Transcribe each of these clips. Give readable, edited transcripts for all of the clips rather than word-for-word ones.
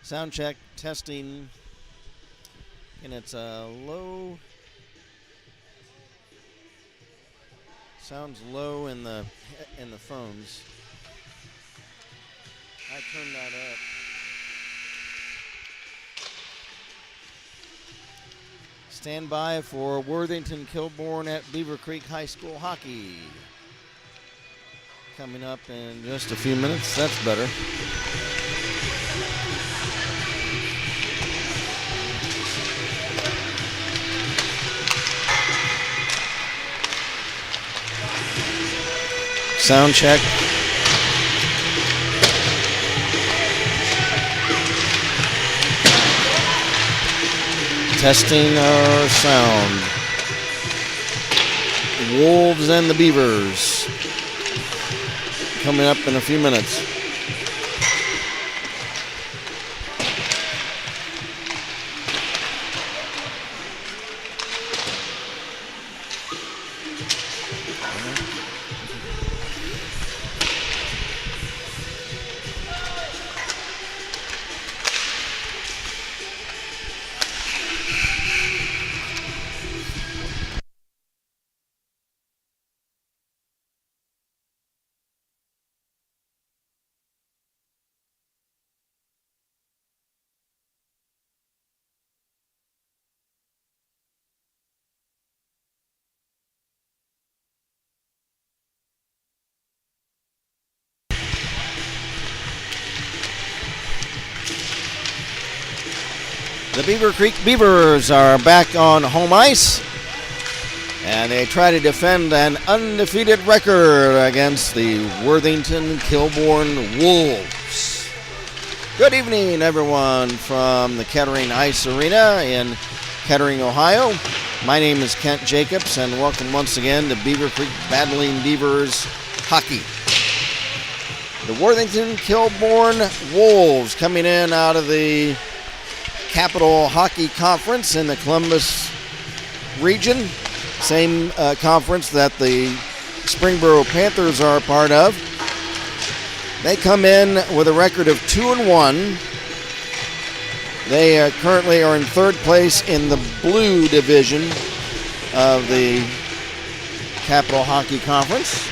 Sound check, testing, and it's low. Sounds low in the phones. I turned that up. Stand by for Worthington Kilbourne at Beavercreek High School hockey. Coming up in just a few minutes. That's better. Sound check. Testing our sound. Wolves and the Beavers. Coming up in a few minutes. The Beavercreek Beavers are back on home ice, and they try to defend an undefeated record against the Worthington Kilbourne Wolves. Good evening, everyone, from the Kettering Ice Arena in Kettering, Ohio. My name is Kent Jacobs, and welcome once again to Beavercreek Battling Beavers Hockey. The Worthington Kilbourne Wolves coming in out of the Capital Hockey Conference in the Columbus region, same conference that the Springboro Panthers are a part of. They come in with a record of 2-1. They currently are in third place in the blue division of the Capital Hockey Conference.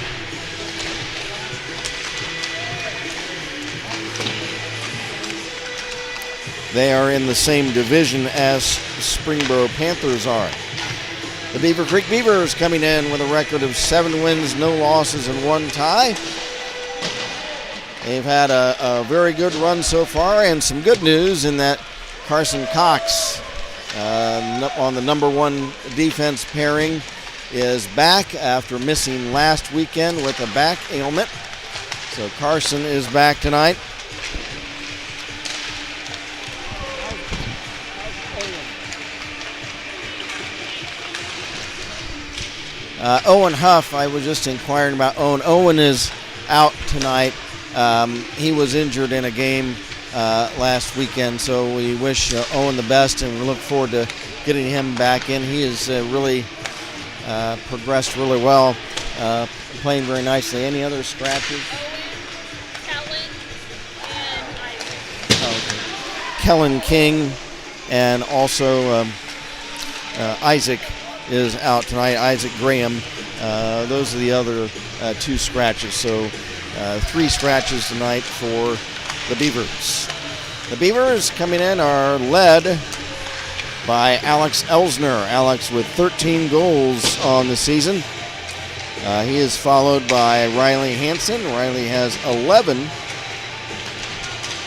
They are in the same division as Springboro Panthers are. The Beavercreek Beavers coming in with a record of 7 wins, no losses, and 1 tie. They've had a very good run so far, and some good news in that Carson Cox on the number 1 defense pairing is back after missing last weekend with a back ailment. So Carson is back tonight. Owen Huff, I was just inquiring about Owen. Owen is out tonight. He was injured in a game last weekend, so we wish Owen the best, and we look forward to getting him back in. He has really progressed really well, playing very nicely. Any other scratches? Kellen and Isaac. Kellen King, and also Isaac is out tonight. Isaac Graham. Those are the other 2 scratches. So 3 scratches tonight for the Beavers. The Beavers coming in are led by Alex Elsner. Alex with 13 goals on the season. He is followed by Riley Hansen. Riley has 11.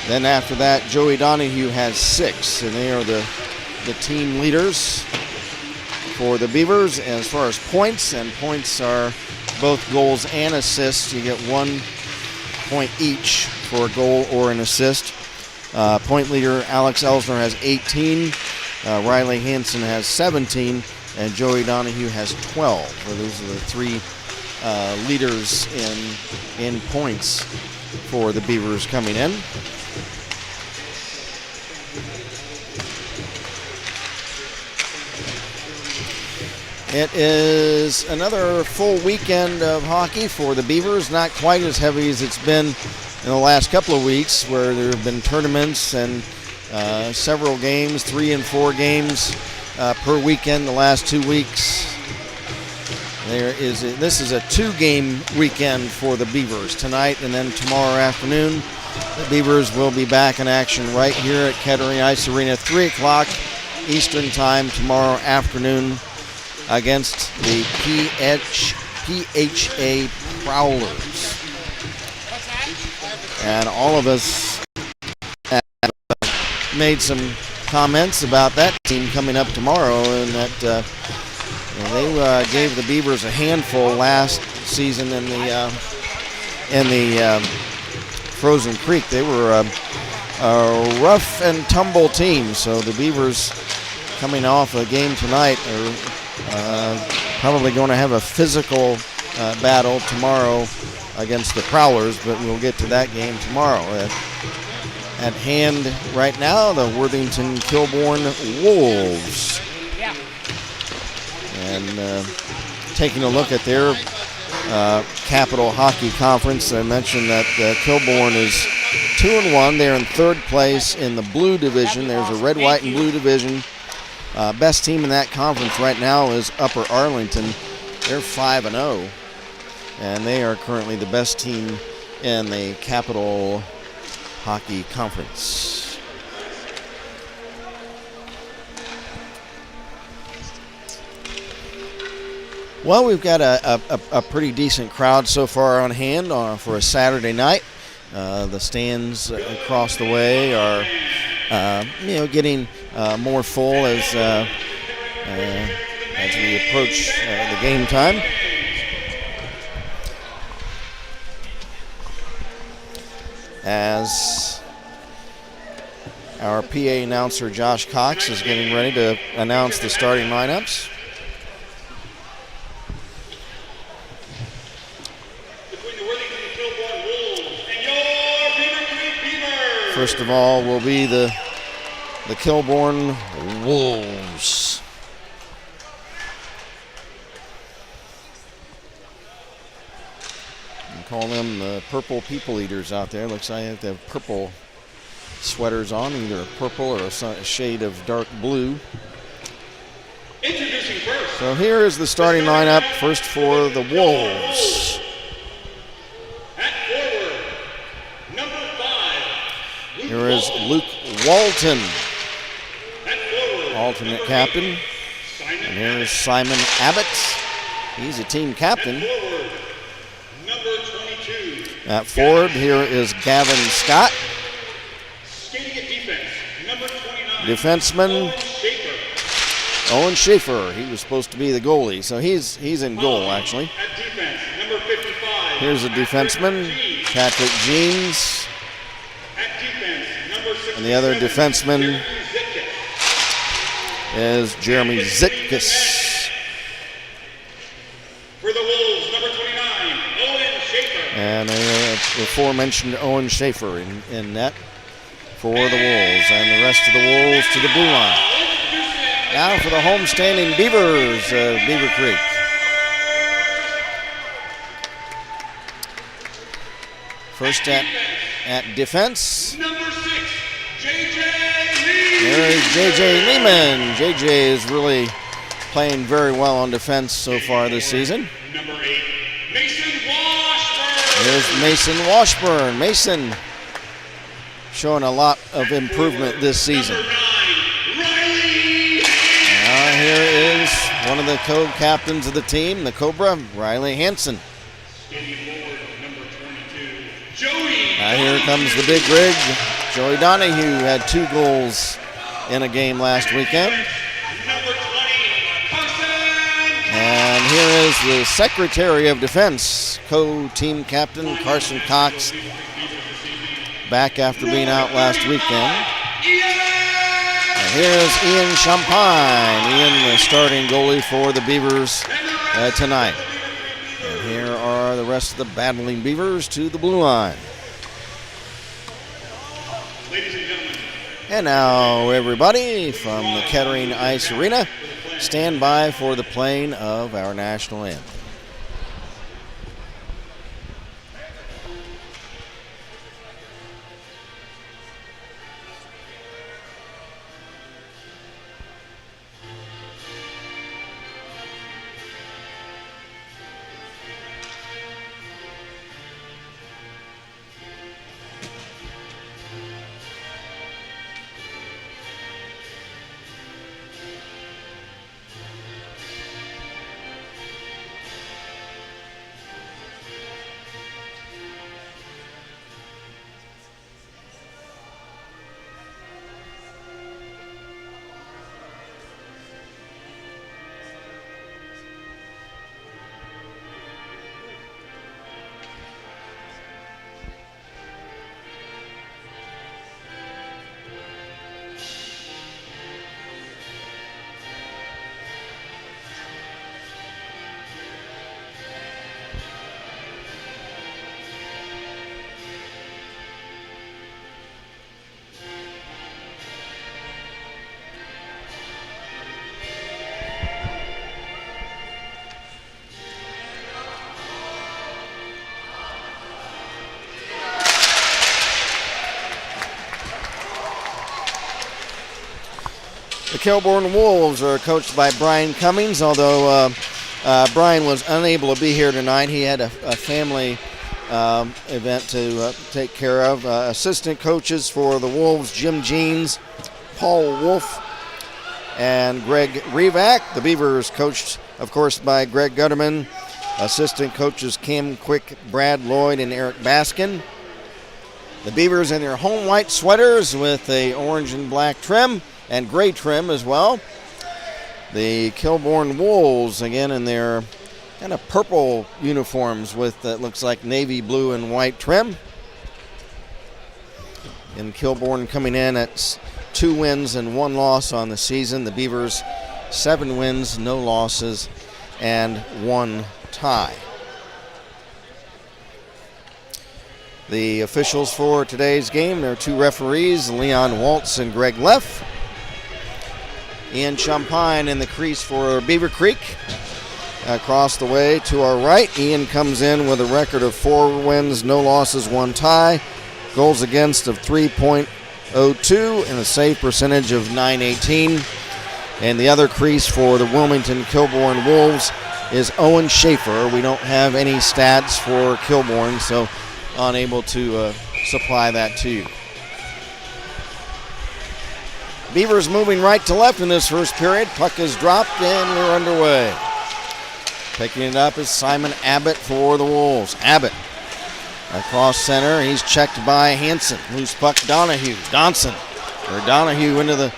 Then after that, Joey Donahue has 6, and they are the team leaders for the Beavers. As far as points, and points are both goals and assists. You get 1 point each for a goal or an assist. Point leader Alex Elsner has 18. Riley Hansen has 17, and Joey Donahue has 12. So those are the 3 leaders in points for the Beavers coming in. It is another full weekend of hockey for the Beavers, not quite as heavy as it's been in the last couple of weeks, where there have been tournaments and several games, 3 and 4 games per weekend the last 2 weeks. This is a 2-game weekend for the Beavers tonight, and then tomorrow afternoon the Beavers will be back in action right here at Kettering Ice Arena, 3 o'clock Eastern Time tomorrow afternoon against the PHA Prowlers. And all of us have made some comments about that team coming up tomorrow, and that they gave the Beavers a handful last season in the Frozen Creek. They were a rough and tumble team, so the Beavers coming off a game tonight are probably going to have a physical battle tomorrow against the Prowlers, but we'll get to that game tomorrow. At hand right now, the Worthington Kilbourne Wolves. Yeah. And taking a look at their Capital Hockey Conference, I mentioned that Kilbourne is 2-1. They're in 3rd place in the blue division. There's a red, white, and blue division. Best team in that conference right now is Upper Arlington. They're 5-0, and they are currently the best team in the Capital Hockey Conference. Well, we've got a pretty decent crowd so far on hand for a Saturday night. The stands across the way are, getting more full as we approach the game time. As our PA announcer Josh Cox is getting ready to announce the starting lineups. First of all will be the Kilbourne Wolves. You can call them the purple people eaters out there. Looks like they have purple sweaters on, either purple or a shade of dark blue. Introducing first. So here is the starting lineup. First for the Wolves. At forward, number 5. Here is Luke Walton, At forward, alternate captain. And here is Simon Abbott. He's a team captain. forward, number 22. At forward, here is Gavin Scott. Skating at defense, number 29. Defenseman Schaefer. Owen Schaefer. He was supposed to be the goalie, so he's in goal actually. At defense, number 55. Here's a defenseman, Patrick Jeans, At defense, number 67. and the other defenseman Jeremy Zitkus. is Jeremy Zitkus. For the Wolves, number 29, Owen Schaefer. And the aforementioned Owen Schaefer in net for the Wolves, and the rest of the Wolves to the blue line. Now for the homestanding Beavers of Beavercreek. First at defense, Number 6, J.J. Lee. there is J.J. Lehman. J.J. is really playing very well on defense so far this season. Number 8, Mason Washburn. There's Mason Washburn. Mason showing a lot of improvement this season. Number 9, Riley. Now here is one of the co-captains of the team, the Cobra, Riley Hansen. Skating forward, number 22, Joey. Now here comes the big rig. Joey Donahue had 2 goals in a game last weekend. Number 20, Carson. And here is the Secretary of Defense, co-team captain Carson Cox, back after being out last weekend. And here's Ian Champagne, Ian the starting goalie for the Beavers tonight. And here are the rest of the battling Beavers to the blue line. Ladies and gentlemen, And now, everybody, from the Kettering Ice Arena, stand by for the playing of our national anthem. The Kilbourne Wolves are coached by Brian Cummings, although Brian was unable to be here tonight. He had a family event to take care of. Assistant coaches for the Wolves, Jim Jeans, Paul Wolf, and Greg Revac. The Beavers coached, of course, by Greg Gutterman. Assistant coaches Cam Quick, Brad Lloyd, and Eric Baskin. The Beavers in their home white sweaters with a orange and black trim and gray trim as well. The Kilbourne Wolves, again, in their kind of purple uniforms with looks like navy blue and white trim. And Kilbourne coming in at 2 wins and 1 loss on the season. The Beavers 7 wins, no losses, and 1 tie. The officials for today's game, there are 2 referees, Leon Waltz and Greg Leff. Ian Champagne in the crease for Beavercreek. Across the way to our right, Ian comes in with a record of 4 wins, no losses, 1 tie. Goals against of 3.02 and a save percentage of .918. And the other crease for the Wilmington Kilbourne Wolves is Owen Schaefer. We don't have any stats for Kilbourne, so unable to supply that to you. Beavers moving right to left in this first period. Puck is dropped and we're underway. Picking it up is Simon Abbott for the Wolves. Abbott across center. He's checked by Hanson. Loose puck Donahue. Donahue into the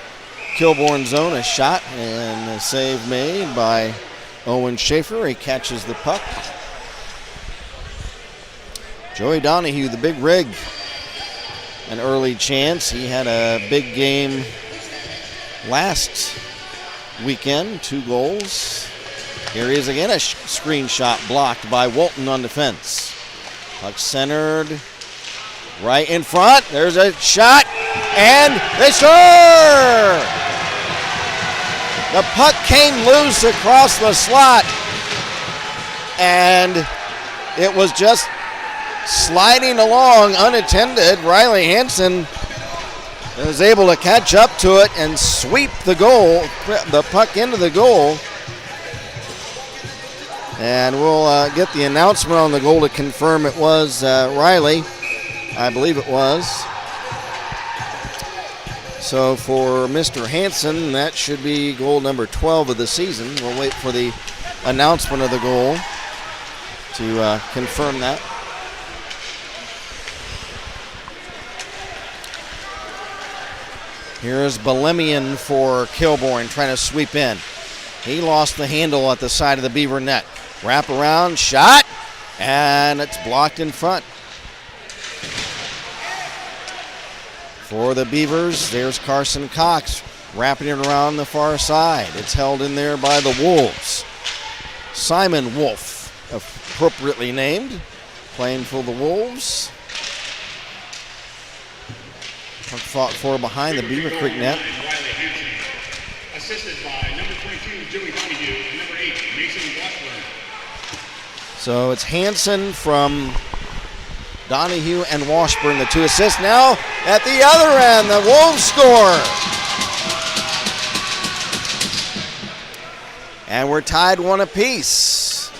Kilbourne zone. A shot and a save made by Owen Schaefer. He catches the puck. Joey Donahue, the big rig. An early chance. He had a big game last weekend. 2 goals. Here he is again, a screenshot blocked by Walton on defense. Puck centered, right in front. There's a shot, and they score! The puck came loose across the slot, and it was just sliding along unattended. Riley Hansen was able to catch up to it and sweep the puck into the goal. And we'll get the announcement on the goal to confirm it was Riley. I believe it was. So for Mr. Hansen, that should be goal number 12 of the season. We'll wait for the announcement of the goal to confirm that. Here's Belemian for Kilbourne trying to sweep in. He lost the handle at the side of the Beaver net. Wrap around, shot, and it's blocked in front. For the Beavers, there's Carson Cox wrapping it around the far side. It's held in there by the Wolves. Simon Wolf, appropriately named, playing for the Wolves. Fought for behind the Beavercreek net. Assisted by number 22, Joey Donahue, and number 8, Mason Washburn. So it's Hansen from Donahue and Washburn, the 2 assists. Now at the other end, the Wolves score. And we're tied 1 apiece.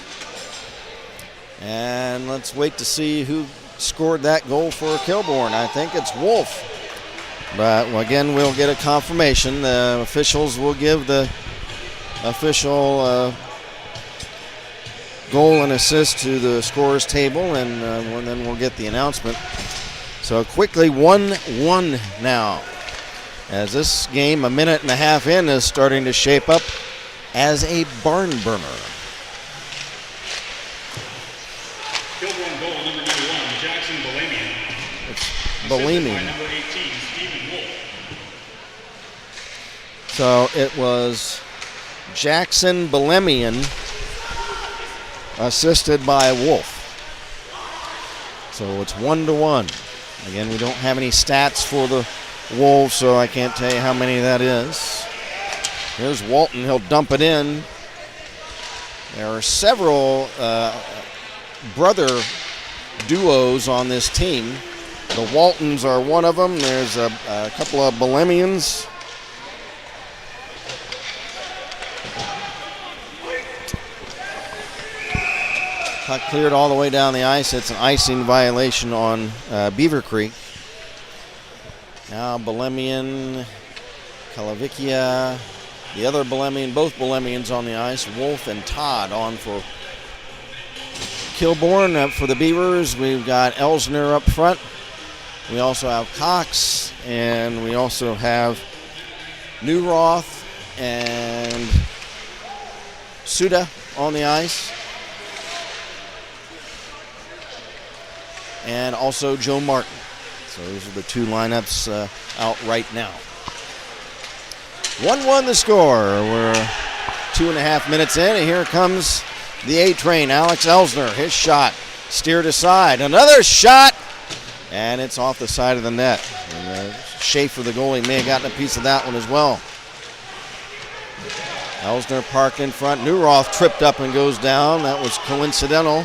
And let's wait to see who scored that goal for Kilbourne. I think it's Wolf. But again, we'll get a confirmation. The officials will give the official goal and assist to the scorers table, and then we'll get the announcement. So quickly 1-1 now, as this game, a minute and a half in, is starting to shape up as a barn burner. Kilbourne goal number 91, Jackson Belemian. It's Assisted by Belemian. number 18, Stephen Wolf. So it was Jackson Belemian, assisted by Wolf. So it's 1-1. Again, we don't have any stats for the Wolves, so I can't tell you how many that is. Here's Walton. He'll dump it in. There are several brother duos on this team. The Waltons are one of them. There's a couple of Belemians. Puck cleared all the way down the ice. It's an icing violation on Beavercreek. Now Belemian, Kalavikia, the other Belemian, both Belemians on the ice. Wolf and Todd on for Kilbourne. Up for the Beavers, we've got Elsner up front. We also have Cox, and we also have Newroth and Suda on the ice. And also Joe Martin. So those are the two lineups out right now. 1-1 the score. We're 2.5 minutes in, and here comes the A train. Alex Elsner, his shot steered aside. Another shot, and it's off the side of the net. And Schaefer, the goalie, may have gotten a piece of that one as well. Elsner parked in front. Newroth tripped up and goes down. That was coincidental,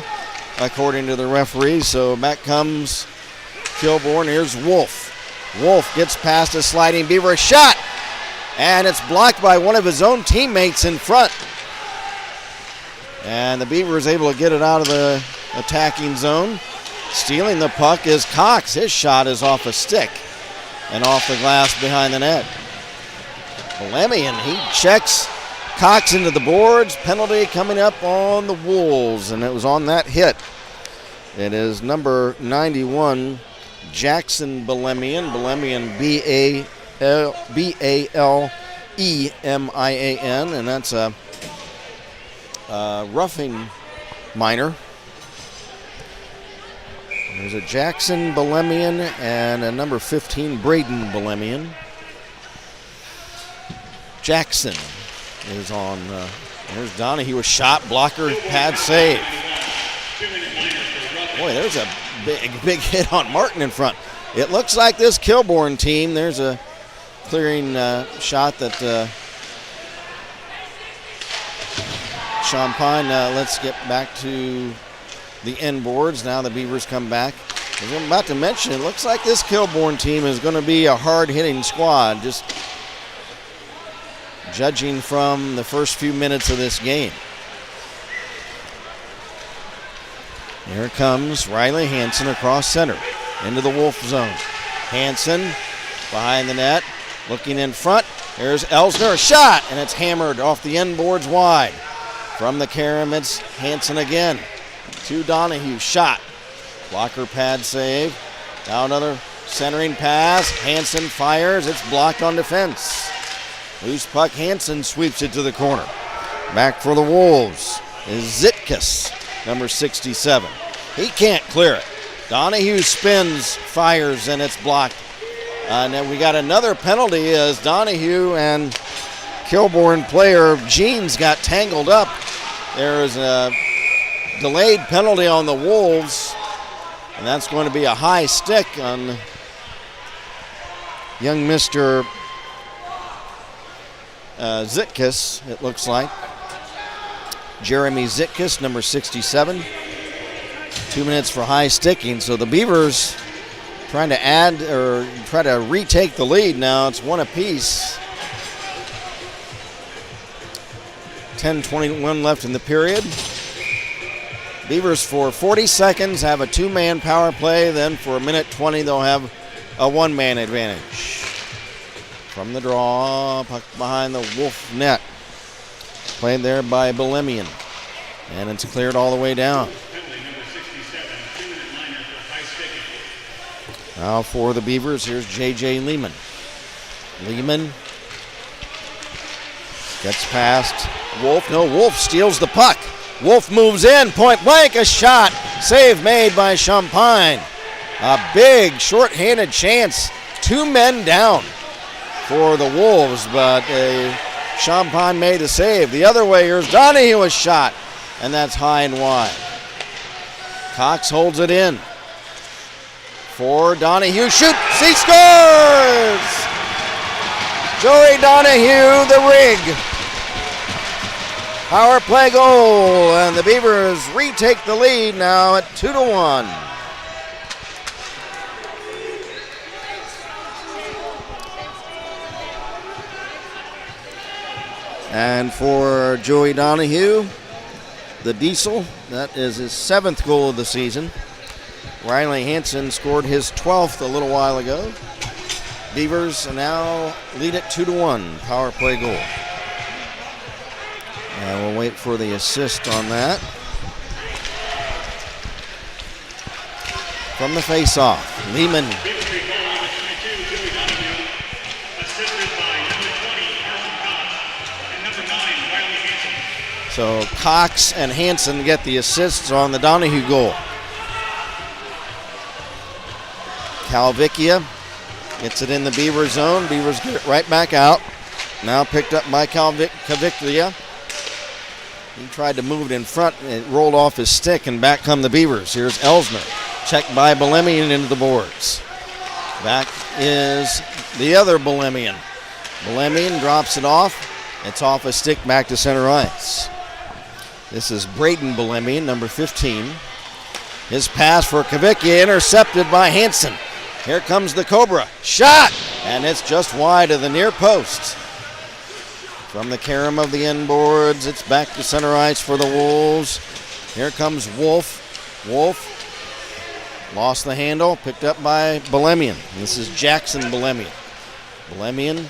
according to the referee. So back comes Kilbourne. Here's Wolf. Wolf gets past a sliding Beaver. A shot, and it's blocked by one of his own teammates in front. And the Beaver is able to get it out of the attacking zone. Stealing the puck is Cox. His shot is off a stick and off the glass behind the net. Belemian, he checks Cox into the boards. Penalty coming up on the Wolves, and it was on that hit. It is number 91, Jackson Belemian. Belemian, B-A-L-E-M-I-A-N, and that's a roughing minor. There's a Jackson Belemian and a number 15, Braden Belemian. Jackson is on. There's Donahue, a shot, blocker, pad save. Boy, there's a big hit on Martin in front. It looks like this Kilbourne team, there's a clearing shot that Champagne, let's get back to the end boards. Now the Beavers come back. As I'm about to mention, it looks like this Kilbourne team is going to be a hard-hitting squad, just judging from the first few minutes of this game. Here comes Riley Hansen across center into the Wolf zone. Hansen behind the net, looking in front. There's Elsner, a shot, and it's hammered off the end boards wide. From the carom, it's Hansen again. To Donahue, shot. Blocker pad save. Now another centering pass. Hansen fires. It's blocked on defense. Loose puck. Hansen sweeps it to the corner. Back for the Wolves is Zitkus, number 67. He can't clear it. Donahue spins, fires, and it's blocked. And then we got another penalty as Donahue and Kilbourne player Jeans got tangled up. There is a delayed penalty on the Wolves, and that's going to be a high stick on young Mr. Zitkus, it looks like. Jeremy Zitkus, number 67. 2 minutes for high sticking, so the Beavers trying to add or try to retake the lead now. It's one apiece. 10:21 left in the period. Beavers for 40 seconds have a two-man power play. Then for a minute 20, they'll have a one-man advantage. From the draw, puck behind the Wolf net. Played there by Belemian. And it's cleared all the way down. Now for the Beavers, here's J.J. Lehman. Lehman gets past Wolf. No, Wolf steals the puck. Wolf moves in, point blank, a shot. Save made by Champagne. A big short-handed chance. 2 men down for the Wolves, but Champagne made the save. The other way, here's Donahue, a shot, and that's high and wide. Cox holds it in. For Donahue, shoots, he scores! Joey Donahue, the rig. Power play goal, and the Beavers retake the lead now at 2-1. And for Joey Donahue, the Diesel. That is his 7th goal of the season. Riley Hansen scored his 12th a little while ago. Beavers now lead it 2-1, power play goal. And we'll wait for the assist on that. From the face-off, Lehman. Beavercreek goal number 22, Joey Donahue. Assisted by number 20, Carson Cox. And number 9, Riley Hansen. So Cox and Hansen get the assists on the Donahue goal. Calvicchia gets it in the Beaver zone. Beavers get it right back out. Now picked up by Calvicchia. He tried to move it in front and it rolled off his stick, and back come the Beavers. Here's Elsner. Checked by Bolemian into the boards. Back is the other Bolemian. Bolemian drops it off. It's off a stick back to center ice. This is Braden Bolemian, number 15. His pass for Kavickia intercepted by Hansen. Here comes the Cobra. Shot! And it's just wide of the near post. From the carom of the end boards, it's back to center ice for the Wolves. Here comes Wolf. Wolf lost the handle, picked up by Bolemian. This is Jackson Bolemian. Bolemian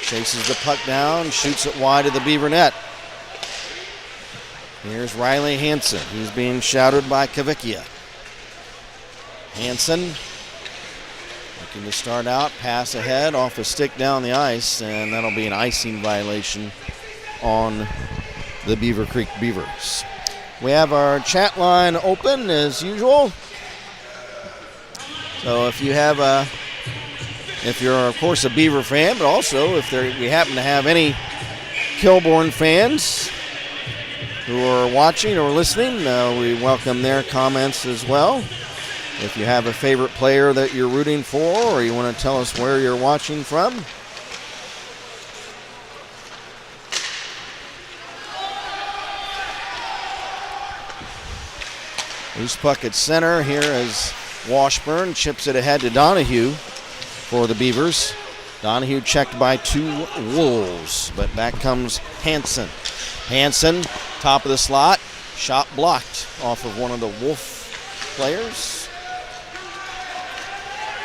chases the puck down, shoots it wide of the Beaver net. Here's Riley Hansen. He's being shouted by Kavicchia. Hansen looking to start out, pass ahead, off a stick down the ice, and that'll be an icing violation on the Beavercreek Beavers. We have our chat line open as usual. So if you have if you're of course a Beaver fan, but also if we happen to have any Kilbourne fans who are watching or listening, we welcome their comments as well. If you have a favorite player that you're rooting for, or you want to tell us where you're watching from. Loose puck at center. Here is Washburn, chips it ahead to Donahue for the Beavers. Donahue checked by 2 Wolves, but back comes Hansen. Hansen, top of the slot, shot blocked off of one of the Wolf players.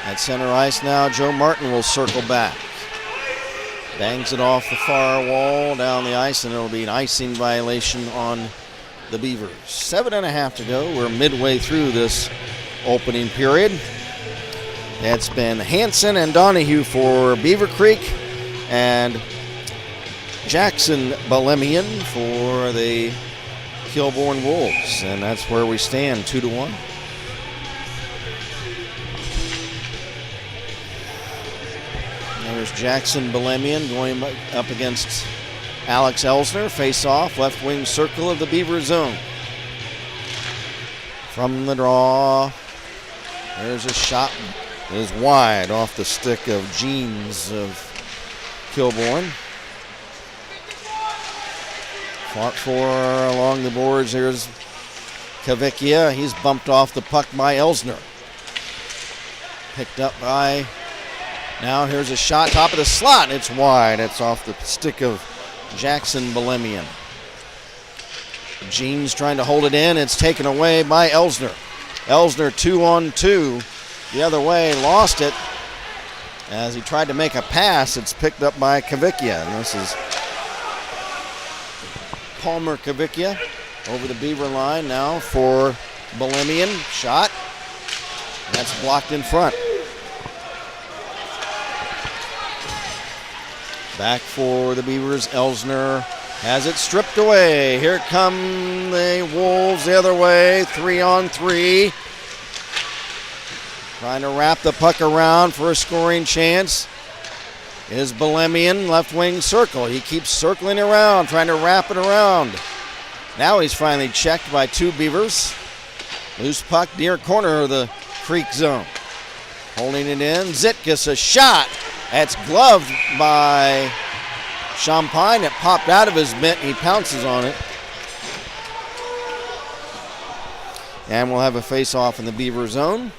At center ice now, Joe Martin will circle back. Bangs it off the far wall down the ice, and it'll be an icing violation on the Beavers. 7.5 to go. We're midway through this opening period. It's been Hansen and Donahue for Beavercreek and Jackson Bolemian for the Kilbourne Wolves. And that's where we stand, 2-1. There's Jackson Bolemian going up against Alex Elsner. Face off, left wing circle of the Beaver zone. From the draw, there's a shot. It is wide off the stick of Jeans of Kilbourne. Fought for along the boards. Here's Kavicchia. He's bumped off the puck by Elsner. Picked up by, now here's a shot, top of the slot. It's wide. It's off the stick of Jackson Bolemian. Jeans trying to hold it in. It's taken away by Elsner. Elsner 2-on-2 the other way, lost it. As he tried to make a pass, it's picked up by Kavicchia. And this is Palmer Kavicchia over the Beaver line now for Bolemian. Shot. That's blocked in front. Back for the Beavers. Elsner has it stripped away. Here come the Wolves the other way. 3-on-3. Trying to wrap the puck around for a scoring chance is Bolemian, left wing circle. He keeps circling around, trying to wrap it around. Now he's finally checked by 2 Beavers. Loose puck near corner of the Creek zone. Holding it in. Zitkus, a shot. That's gloved by Champagne. It popped out of his mitt. He pounces on it. And we'll have a face-off in the Beaver zone.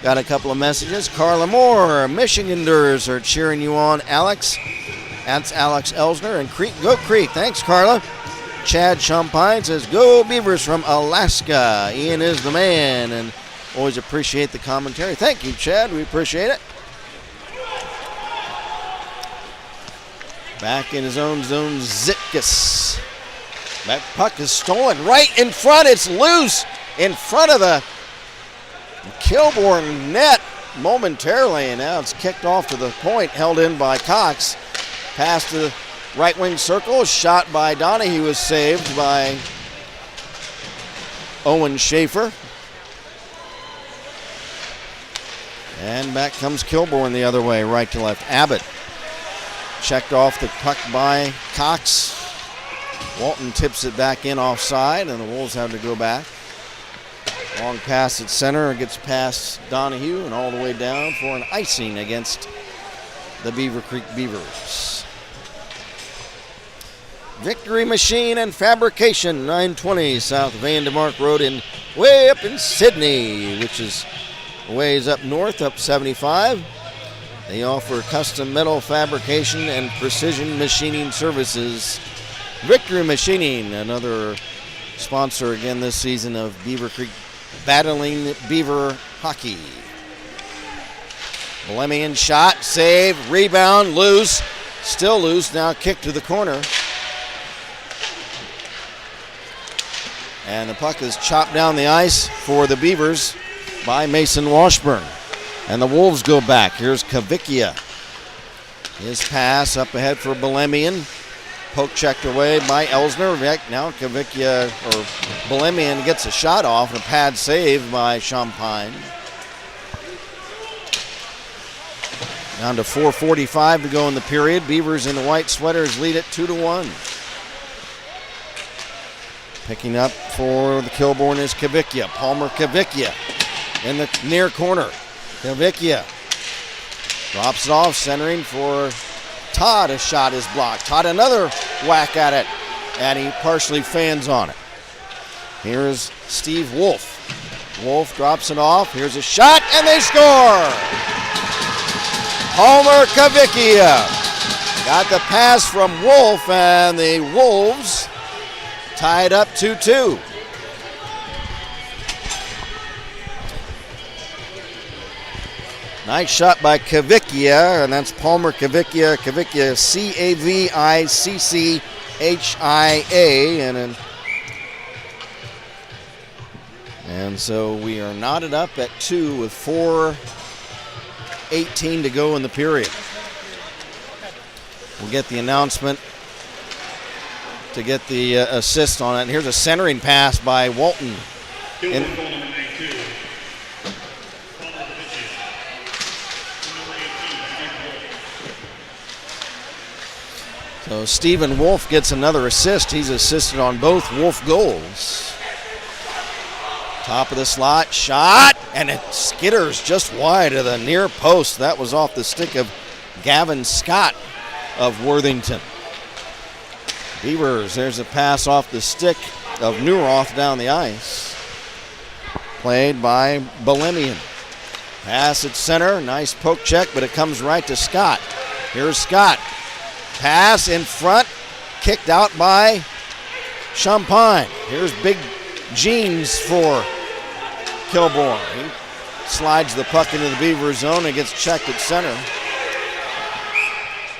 Got a couple of messages. Carla Moore, Michiganders are cheering you on, Alex. That's Alex Elsner and Creek. Go Creek. Thanks, Carla. Chad Champagne says, "Go Beavers from Alaska." Ian is the man, and always appreciate the commentary. Thank you, Chad. We appreciate it. Back in his own zone, Zitkus. That puck is stolen right in front. It's loose in front of the Kilbourne net momentarily, and now it's kicked off to the point, held in by Cox. Pass to the right wing circle, shot by Donahue, was saved by Owen Schaefer. And back comes Kilbourne the other way, right to left. Abbott checked off the puck by Cox. Walton tips it back in offside, and the Wolves have to go back. Long pass at center, gets past Donahue and all the way down for an icing against the Beavercreek Beavers. Victory Machine and Fabrication, 920 South Van de Mark Road, way up in Sydney, which is a ways up north, up 75. They offer custom metal fabrication and precision machining services. Victory Machining, another sponsor again this season of Beavercreek Battling Beaver Hockey. Bolemian shot, save, rebound, loose, still loose, now kick to the corner. And the puck is chopped down the ice for the Beavers by Mason Washburn. And the Wolves go back. Here's Kavickia. His pass up ahead for Bolemian. Poke checked away by Elsner. Now Kavickia, or Bolemian, gets a shot off and a pad save by Champagne. Down to 4:45 to go in the period. Beavers in the white sweaters lead it 2-1. Picking up for the Kilbourne is Kavickia. Palmer Kavickia in the near corner. Kavickia drops it off, centering for Todd. A shot is blocked. Todd another whack at it, and he partially fans on it. Here's Steve Wolf. Wolf drops it off. Here's a shot, and they score! Palmer Kavickia got the pass from Wolf, and the Wolves tied up 2-2. Nice shot by Kavickia, and that's Palmer Kavickia. Kavickia, Cavicchia, and so we are knotted up at 2 with 4:18 to go in the period. We'll get the announcement to get the assist on it. And here's a centering pass by Walton. So Stephen Wolf gets another assist. He's assisted on both Wolf goals. Top of the slot, shot, and it skitters just wide of the near post. That was off the stick of Gavin Scott of Worthington. Beavers, there's a pass off the stick of Neuroth down the ice. Played by Bolemian. Pass at center, nice poke check, but it comes right to Scott. Here's Scott. Pass in front, kicked out by Champagne. Here's Big Jeans for Kilbourne. He slides the puck into the Beaver zone and gets checked at center.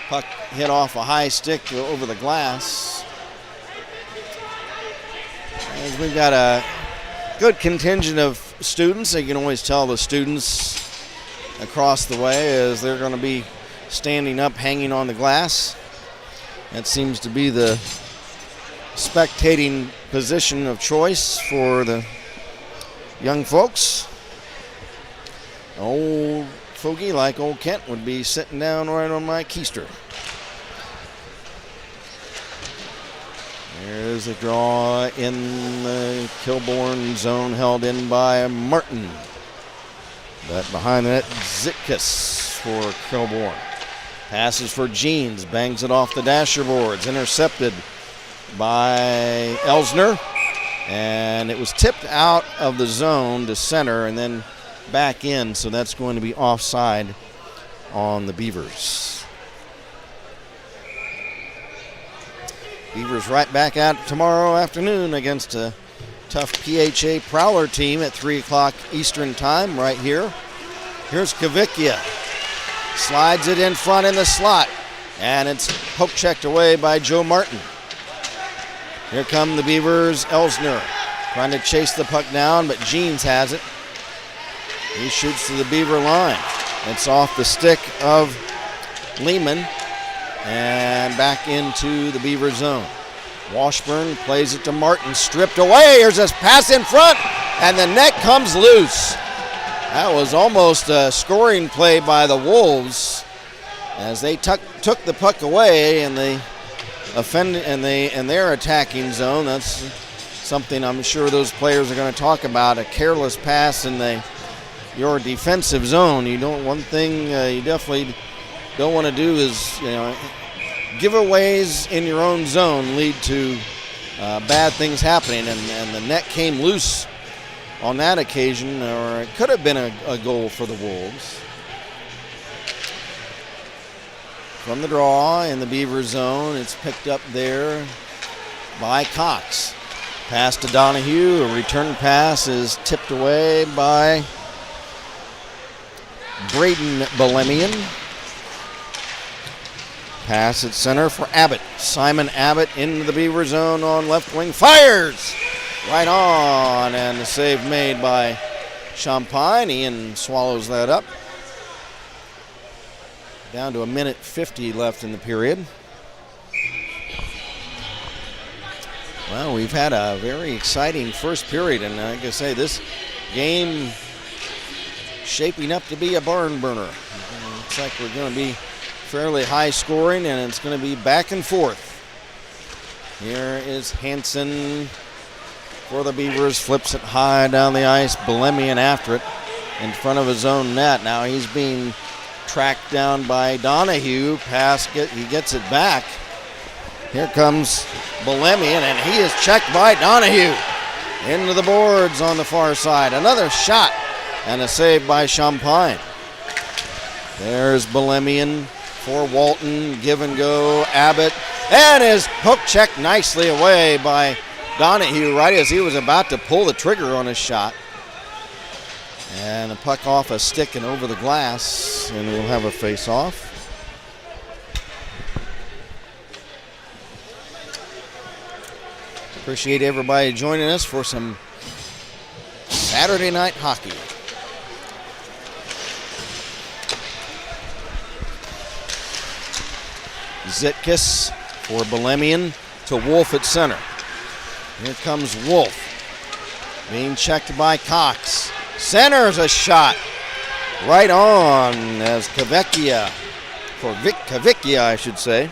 Puck hit off a high stick over the glass. As we've got a good contingent of students. You can always tell the students across the way as they're going to be standing up, hanging on the glass. That seems to be the spectating position of choice for the young folks. Old fogey like old Kent would be sitting down right on my keister. There's a draw in the Kilbourne zone held in by Martin. But behind the net, Zitkus for Kilbourne. Passes for Jeans, bangs it off the dasher boards, intercepted by Elsner. And it was tipped out of the zone to center and then back in, so that's going to be offside on the Beavers. Beavers right back out tomorrow afternoon against a tough PHA Prowler team at 3 o'clock Eastern time right here. Here's Kavickia. Slides it in front in the slot. And it's poke checked away by Joe Martin. Here come the Beavers. Elsner trying to chase the puck down, but Jeans has it. He shoots to the Beaver line. It's off the stick of Lehman and back into the Beaver zone. Washburn plays it to Martin, stripped away. Here's a pass in front, and the net comes loose. That was almost a scoring play by the Wolves as they took the puck away and they offended in their attacking zone. That's something I'm sure those players are going to talk about. A careless pass in your defensive zone. One thing you definitely don't want to do is giveaways in your own zone lead to bad things happening, and the net came loose on that occasion, or it could have been a goal for the Wolves. From the draw in the Beaver zone, it's picked up there by Cox. Pass to Donahue, a return pass is tipped away by Braden Belemian. Pass at center for Abbott. Simon Abbott into the Beaver zone on left wing. Fires! Right on, and the save made by Champagne. Ian swallows that up. Down to 1:50 left in the period. Well, we've had a very exciting first period, and like I say, this game shaping up to be a barn burner. Looks like we're going to be fairly high scoring, and it's going to be back and forth. Here is Hansen for the Beavers, flips it high down the ice. Belemian after it in front of his own net. Now he's being tracked down by Donahue. He gets it back. Here comes Belemian, and he is checked by Donahue. Into the boards on the far side. Another shot and a save by Champagne. There's Belemian for Walton. Give and go. Abbott. And is hook checked nicely away by Donahue right as he was about to pull the trigger on his shot. And the puck off a stick and over the glass, and we'll have a face-off. Appreciate everybody joining us for some Saturday night hockey. Zitkis for Belemian to Wolf at center. Here comes Wolf, being checked by Cox. Centers a shot right on as Kavickia, for Kavickia I should say.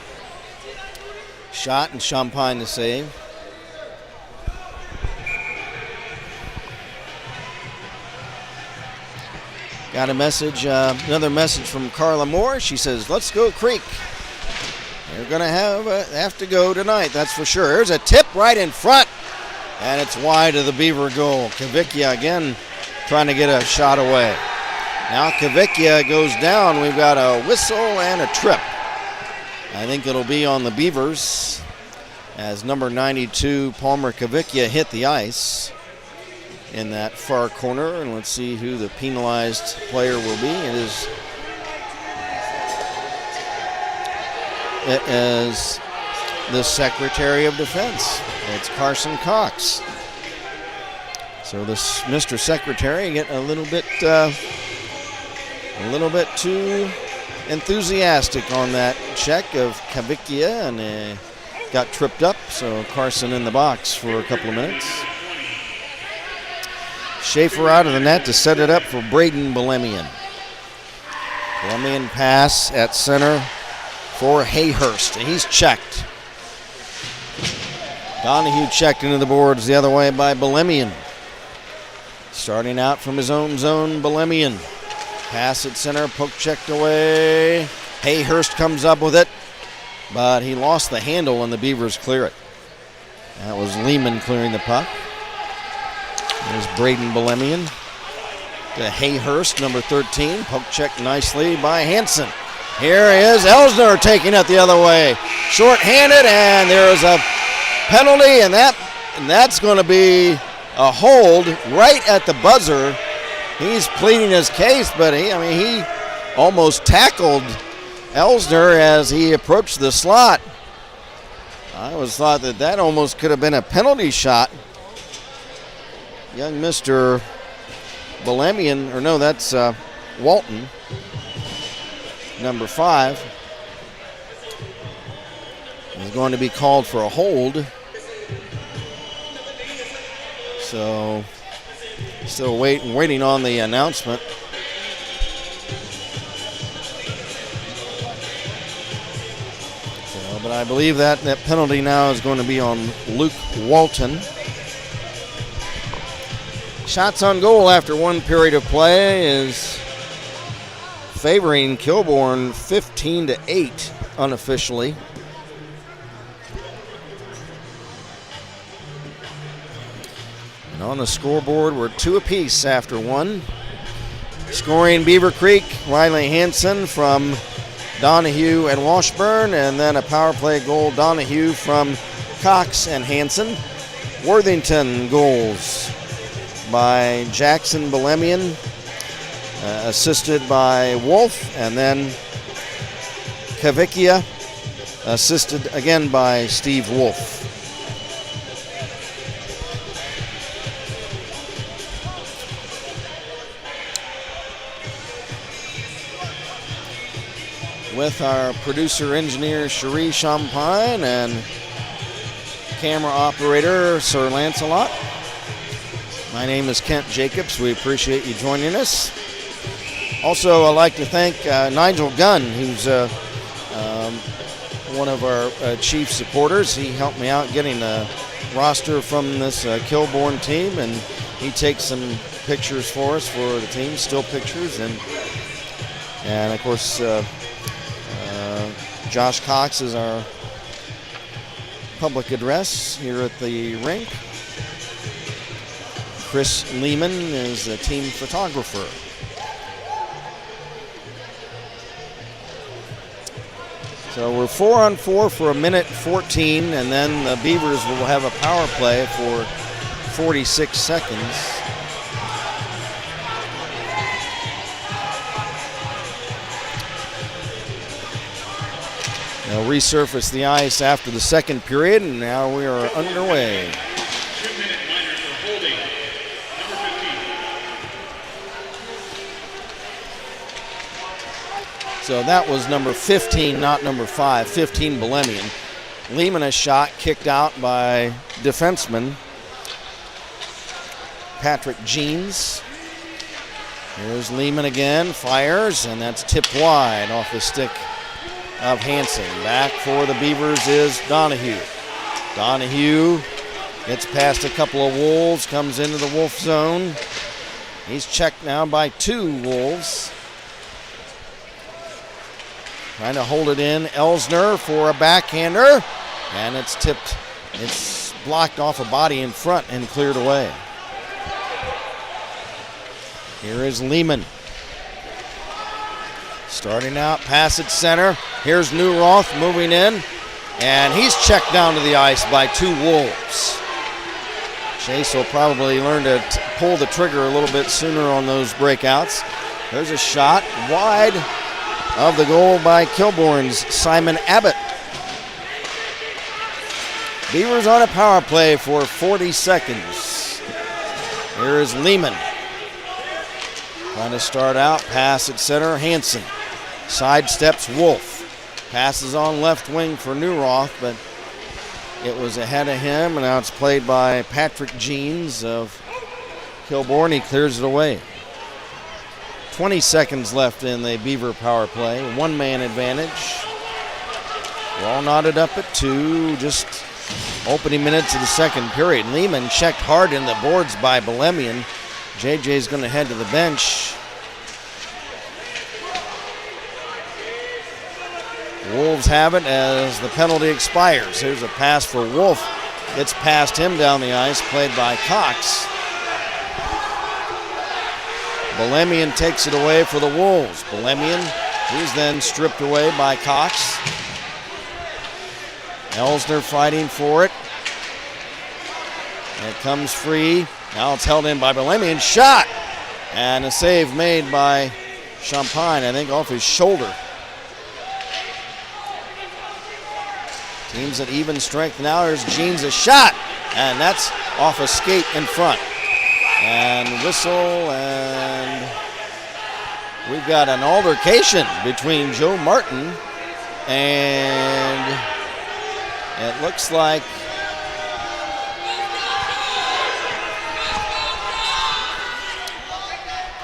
Shot and Champagne to save. Got a message, another message from Carla Moore. She says, "Let's go Creek. They're going to have to go tonight, that's for sure." Here's a tip right in front, and it's wide of the Beaver goal. Kavickia again trying to get a shot away. Now Kavickia goes down. We've got a whistle and a trip. I think it'll be on the Beavers as number 92, Palmer Kavickia, hit the ice in that far corner. And let's see who the penalized player will be. It is the Secretary of Defense. It's Carson Cox. So this Mr. Secretary getting a little bit too enthusiastic on that check of Kavickia, and got tripped up. So Carson in the box for a couple of minutes. Schaefer out of the net to set it up for Braden Belemian. Belemian pass at center for Hayhurst. He's checked. Donahue checked into the boards the other way by Belemian. Starting out from his own zone, Belemian. Pass at center, poke checked away. Hayhurst comes up with it, but he lost the handle and the Beavers clear it. That was Lehman clearing the puck. There's Braden Belemian to Hayhurst, number 13. Poke checked nicely by Hansen. Here is Elsner taking it the other way. Short-handed, and there is a penalty, and that's going to be a hold right at the buzzer. He's pleading his case, but he almost tackled Elsner as he approached the slot. I always thought that almost could have been a penalty shot. Young Mr. Belemian, or no, that's Walton, number 5, is going to be called for a hold. So, still waiting on the announcement. But I believe that penalty now is going to be on Luke Walton. Shots on goal after one period of play is favoring Kilbourne 15-8 unofficially. And on the scoreboard, we're 2 apiece after one. Scoring Beavercreek, Riley Hansen from Donahue and Washburn, and then a power play goal, Donahue from Cox and Hansen. Worthington goals by Jackson Belemian, assisted by Wolf, and then Kavikia, assisted again by Steve Wolf. With our producer engineer Cherie Champagne and camera operator Sir Lancelot. My name is Kent Jacobs. We appreciate you joining us. Also, I'd like to thank Nigel Gunn, who's one of our chief supporters. He helped me out getting a roster from this Kilbourne team, and he takes some pictures for us for the team, still pictures, and of course Josh Cox is our public address here at the rink. Chris Lehman is the team photographer. So we're 4-on-4 for 1:14, and then the Beavers will have a power play for 46 seconds. They'll resurface the ice after the second period, and now we are underway. 2-minute minor for holding. Number 15. So that was number 15, not number 5. 15, Belemian. Lehman a shot kicked out by defenseman Patrick Jeans. Here's Lehman again, fires, and that's tipped wide off the stick of Hansen. Back for the Beavers is Donahue. Donahue gets past a couple of Wolves, comes into the Wolf zone. He's checked now by 2 Wolves. Trying to hold it in. Elsner for a backhander, and it's tipped. It's blocked off a body in front and cleared away. Here is Lehman. Starting out, pass at center. Here's Newroth moving in, and he's checked down to the ice by 2 Wolves. Chase will probably learn to pull the trigger a little bit sooner on those breakouts. There's a shot wide of the goal by Kilbourne's Simon Abbott. Beavers on a power play for 40 seconds. Here is Lehman. Trying to start out, pass at center, Hansen. Sidesteps Wolf. Passes on left wing for Newroth, but it was ahead of him, and now it's played by Patrick Jeans of Kilbourne. He clears it away. 20 seconds left in the Beaver power play. 1-man advantage. We're all knotted up at 2, just opening minutes of the second period. Lehman checked hard in the boards by Belemian. JJ's going to head to the bench. Wolves have it as the penalty expires. Here's a pass for Wolf. Gets past him down the ice, played by Cox. Belemian takes it away for the Wolves. Belemian, he's then stripped away by Cox. Elsner fighting for it. It comes free. Now it's held in by Belemian. Shot! And a save made by Champagne, I think off his shoulder. Teams at even strength now. There's Jeans a shot. And that's off a skate in front. And whistle, and we've got an altercation between Joe Martin and it looks like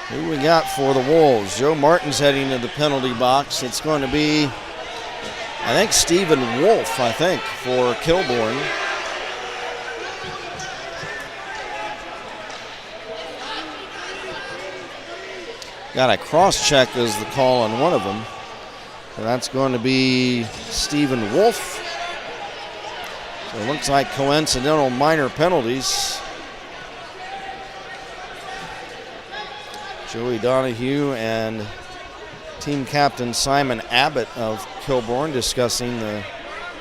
who we got for the Wolves. Joe Martin's heading to the penalty box. It's going to be, I think, Stephen Wolf, for Kilbourne. Got a cross-check as the call on one of them. So that's going to be Stephen Wolf. So it looks like coincidental minor penalties. Joey Donahue and team captain Simon Abbott of Kilbourne discussing the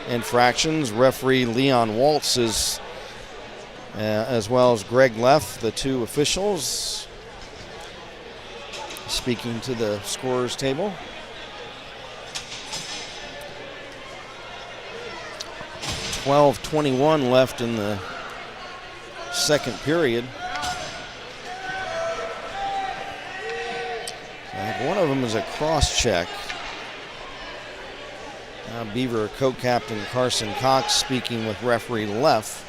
infractions. Referee Leon Waltz is, as well as Greg Leff, the two officials, speaking to the scorer's table. .12:21 left in the second period. I think one of them is a cross check. Now Beaver co-captain Carson Cox speaking with referee Leff.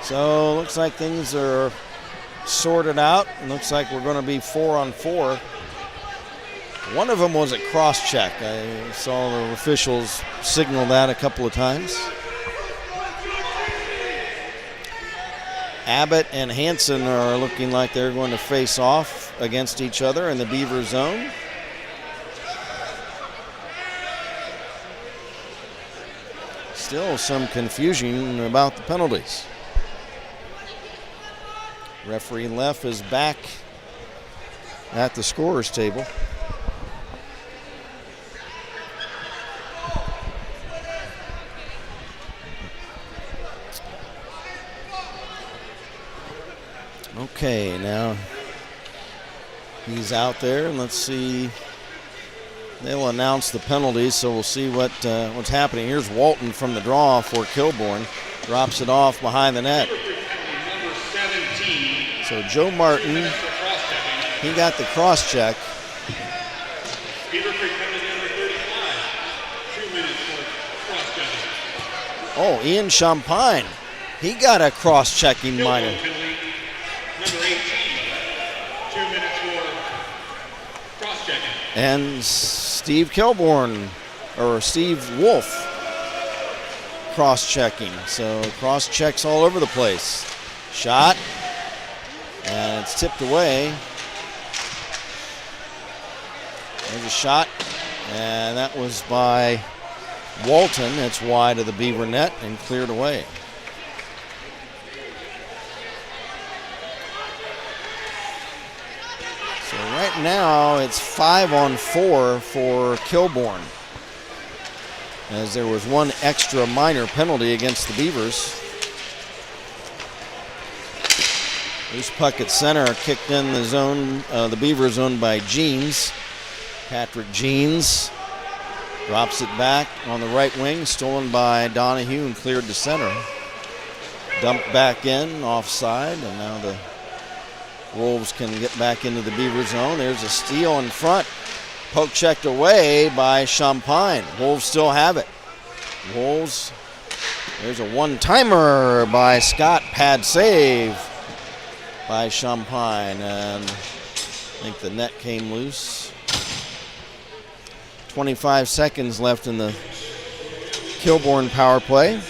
So looks like things are sorted out. It looks like we're going to be 4-on-4. One of them was a cross check. I saw the officials signal that a couple of times. Abbott and Hansen are looking like they're going to face off against each other in the Beaver zone. Still some confusion about the penalties. Referee Leff is back at the scorer's table. Okay, now he's out there, and let's see. They'll announce the penalties, so we'll see what's happening. Here's Walton from the draw for Kilbourne. Drops it off behind the net. So Joe Martin, he got the cross check. Beavercreek penalty number 35. 2 minutes for cross-checking. Oh, Ian Champagne, he got a cross-checking minor. Penalty number 18. 2 minutes for cross-checking. And Steve Wolf cross-checking. So cross-checks all over the place. Shot. And it's tipped away. There's a shot, and that was by Walton. It's wide of the Beaver net and cleared away. So right now it's 5-on-4 for Kilbourne, as there was one extra minor penalty against the Beavers. Loose puck at center, kicked in the zone, the Beaver zone by Jeans. Patrick Jeans drops it back on the right wing, stolen by Donahue and cleared to center. Dumped back in, offside, and now the Wolves can get back into the Beaver zone. There's a steal in front. Poke checked away by Champagne. Wolves still have it. Wolves, there's a one-timer by Scott, pad save by Champagne, and I think the net came loose. 25 seconds left in the Kilbourne power play.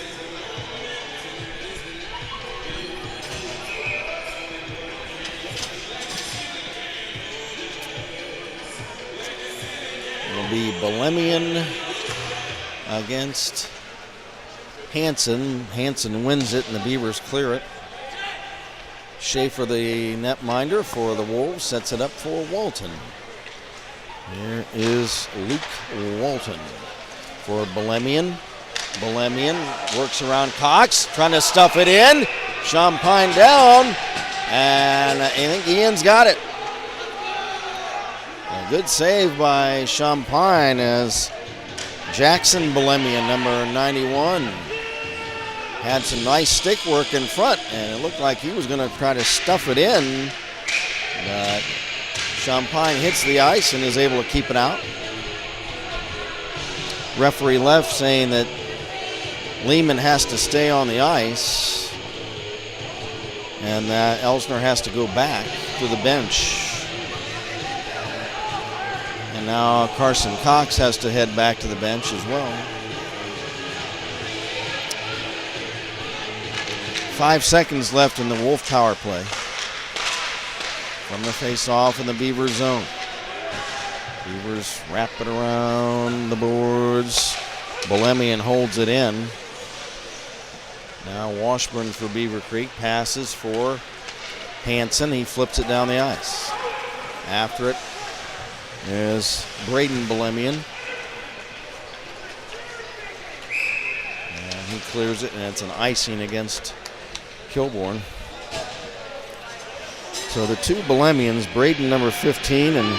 It'll be Belemian against Hansen. Hansen wins it and the Beavers clear it. Schaefer, the netminder for the Wolves, sets it up for Walton. Here is Luke Walton for Bolemian. Bolemian works around Cox, trying to stuff it in. Champagne down, and I think Ian's got it. A good save by Champagne as Jackson Bolemian, number 91, had some nice stick work in front, and it looked like he was going to try to stuff it in, but Champagne hits the ice and is able to keep it out. Referee left saying that Lehman has to stay on the ice and that Elsner has to go back to the bench. And now Carson Cox has to head back to the bench as well. 5 seconds left in the Wolf power play. From the face-off in the Beaver zone. Beavers wrap it around the boards. Bolemian holds it in. Now Washburn for Beavercreek, passes for Hansen. He flips it down the ice. After it is Braden Bolemian. And he clears it, and it's an icing against Kilbourne. So the two Bolemians, Braden number 15 and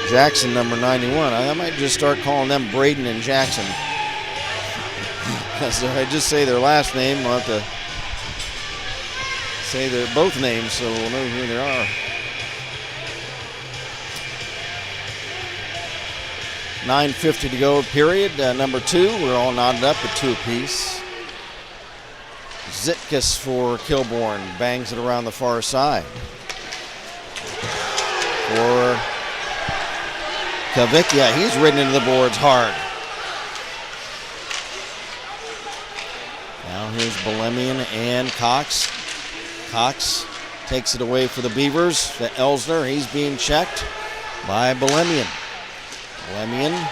Jackson number 91. I might just start calling them Braden and Jackson. So I just say their last name, I'll have to say their both names so we'll know who they are. 9:50 to go, period. Number 2, we're all knotted up at 2 apiece. Zitkus for Kilbourne, bangs it around the far side. For Kavickia, he's ridden into the boards hard. Now here's Bolemian and Cox. Cox takes it away for the Beavers. To Elsner, he's being checked by Bolemian. Bolemian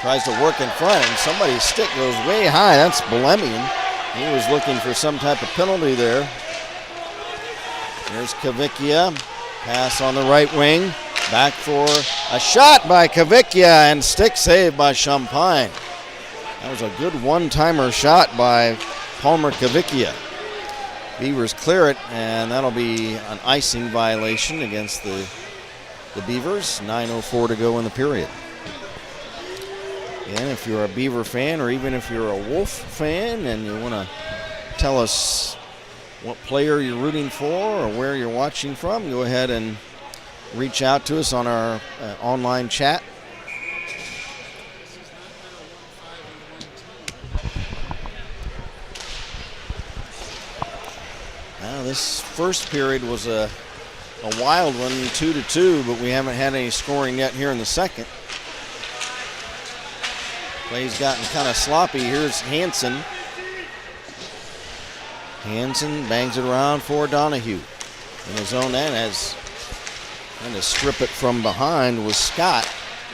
tries to work in front, and somebody's stick goes way high. That's Bolemian. He was looking for some type of penalty there. Here's Kavickia. Pass on the right wing. Back for a shot by Kavickia, and stick save by Champagne. That was a good one-timer shot by Palmer Kavickia. Beavers clear it, and that'll be an icing violation against the Beavers. 9:04 to go in the period. And if you're a Beaver fan, or even if you're a Wolf fan and you want to tell us what player you're rooting for or where you're watching from, go ahead and reach out to us on our online chat. Now, this first period was a wild one, 2-2, but we haven't had any scoring yet here in the second. Play's gotten kind of sloppy. Here's Hansen. Hansen bangs it around for Donahue. In his own end, has trying to strip it from behind was Scott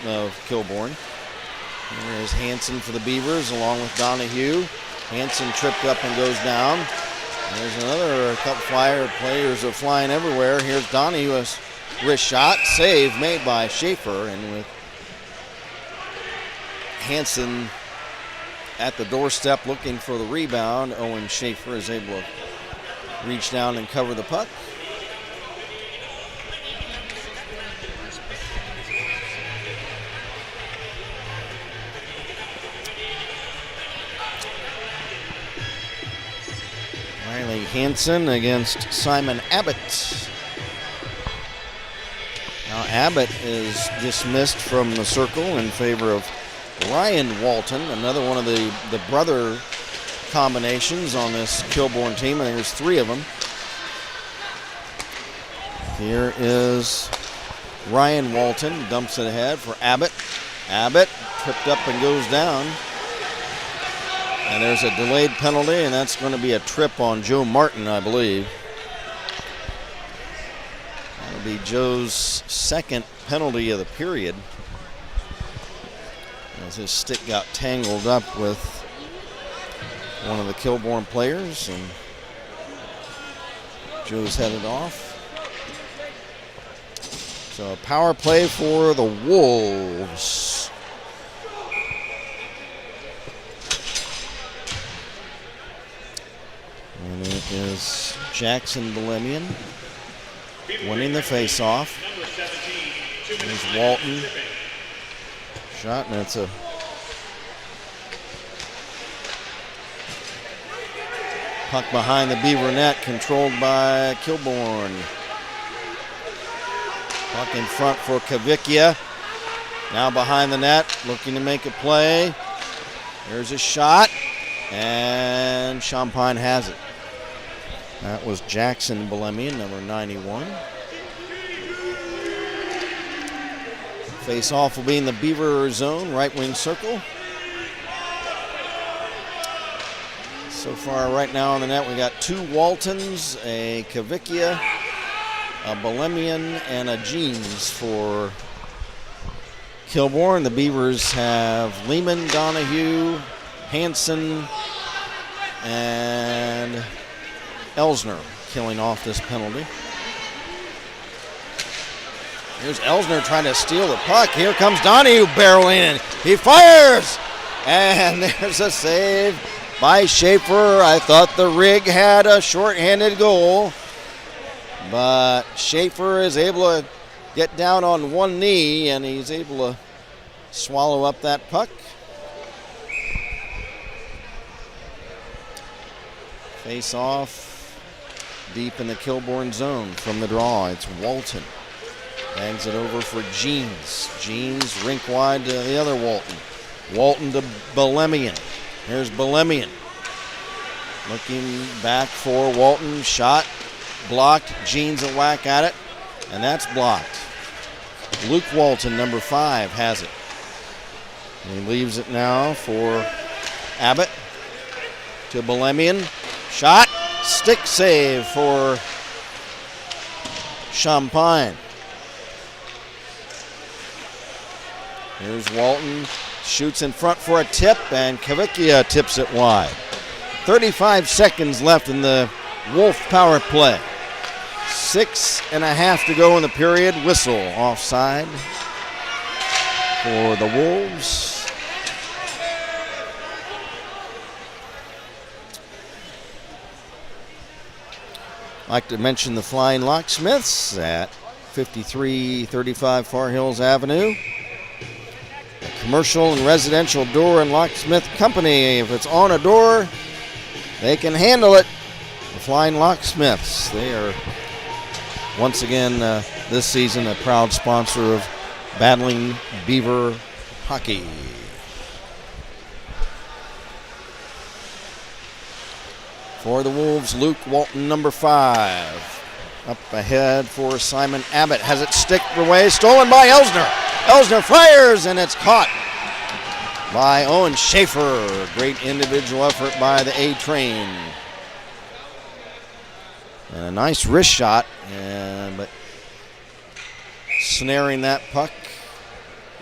of Kilbourne. There's Hansen for the Beavers along with Donahue. Hansen tripped up and goes down. There's another couple players are flying everywhere. Here's Donahue, a wrist shot. Save made by Schaefer, and with Hansen at the doorstep looking for the rebound, Owen Schaefer is able to reach down and cover the puck. Riley Hansen against Simon Abbott. Now Abbott is dismissed from the circle in favor of Ryan Walton, another one of the brother combinations on this Kilbourne team. I think there's 3 of them. Here is Ryan Walton, dumps it ahead for Abbott. Abbott tripped up and goes down. And there's a delayed penalty, and that's going to be a trip on Joe Martin, I believe. That'll be Joe's second penalty of the period, as his stick got tangled up with one of the Kilbourne players, and Joe's headed off. So a power play for the Wolves. And it is Jackson Bolemian winning the face-off. There's Walton. Shot, and it's a puck behind the Beaver net, controlled by Kilbourne. Puck in front for Kavickia. Now behind the net, looking to make a play. There's a shot, and Champagne has it. That was Jackson Bolemian, number 91. Face-off will be in the Beaver zone, right wing circle. So far, right now on the net, we got 2 Waltons, a Kavickia, a Bolemian, and a Jeans for Kilbourne. The Beavers have Lehman, Donahue, Hansen, and Elsner killing off this penalty. Here's Elsner trying to steal the puck. Here comes Donahue barreling in. He fires! And there's a save by Schaefer. I thought the rig had a shorthanded goal, but Schaefer is able to get down on one knee, and he's able to swallow up that puck. Face off deep in the Kilbourne zone from the draw. It's Walton. Bangs it over for Jeans. Jeans rink wide to the other Walton. Walton to Bolemian. Here's Bolemian. Looking back for Walton. Shot blocked. Jeans a whack at it. And that's blocked. Luke Walton, number 5, has it. And he leaves it now for Abbott to Bolemian. Shot. Stick save for Champagne. Here's Walton, shoots in front for a tip, and Kavickia tips it wide. 35 seconds left in the Wolf power play. 6.5 to go in the period. Whistle offside for the Wolves. I'd like to mention the Flying Locksmiths at 5335 Far Hills Avenue. A commercial and residential door and locksmith company. If it's on a door, they can handle it. The Flying Locksmiths. They are once again this season a proud sponsor of Battling Beaver hockey. For the Wolves, Luke Walton, number 5. Up ahead for Simon Abbott. Has it sticked away. Stolen by Elsner. Elsner fires, and it's caught by Owen Schaefer. Great individual effort by the A-Train. And a nice wrist shot, but snaring that puck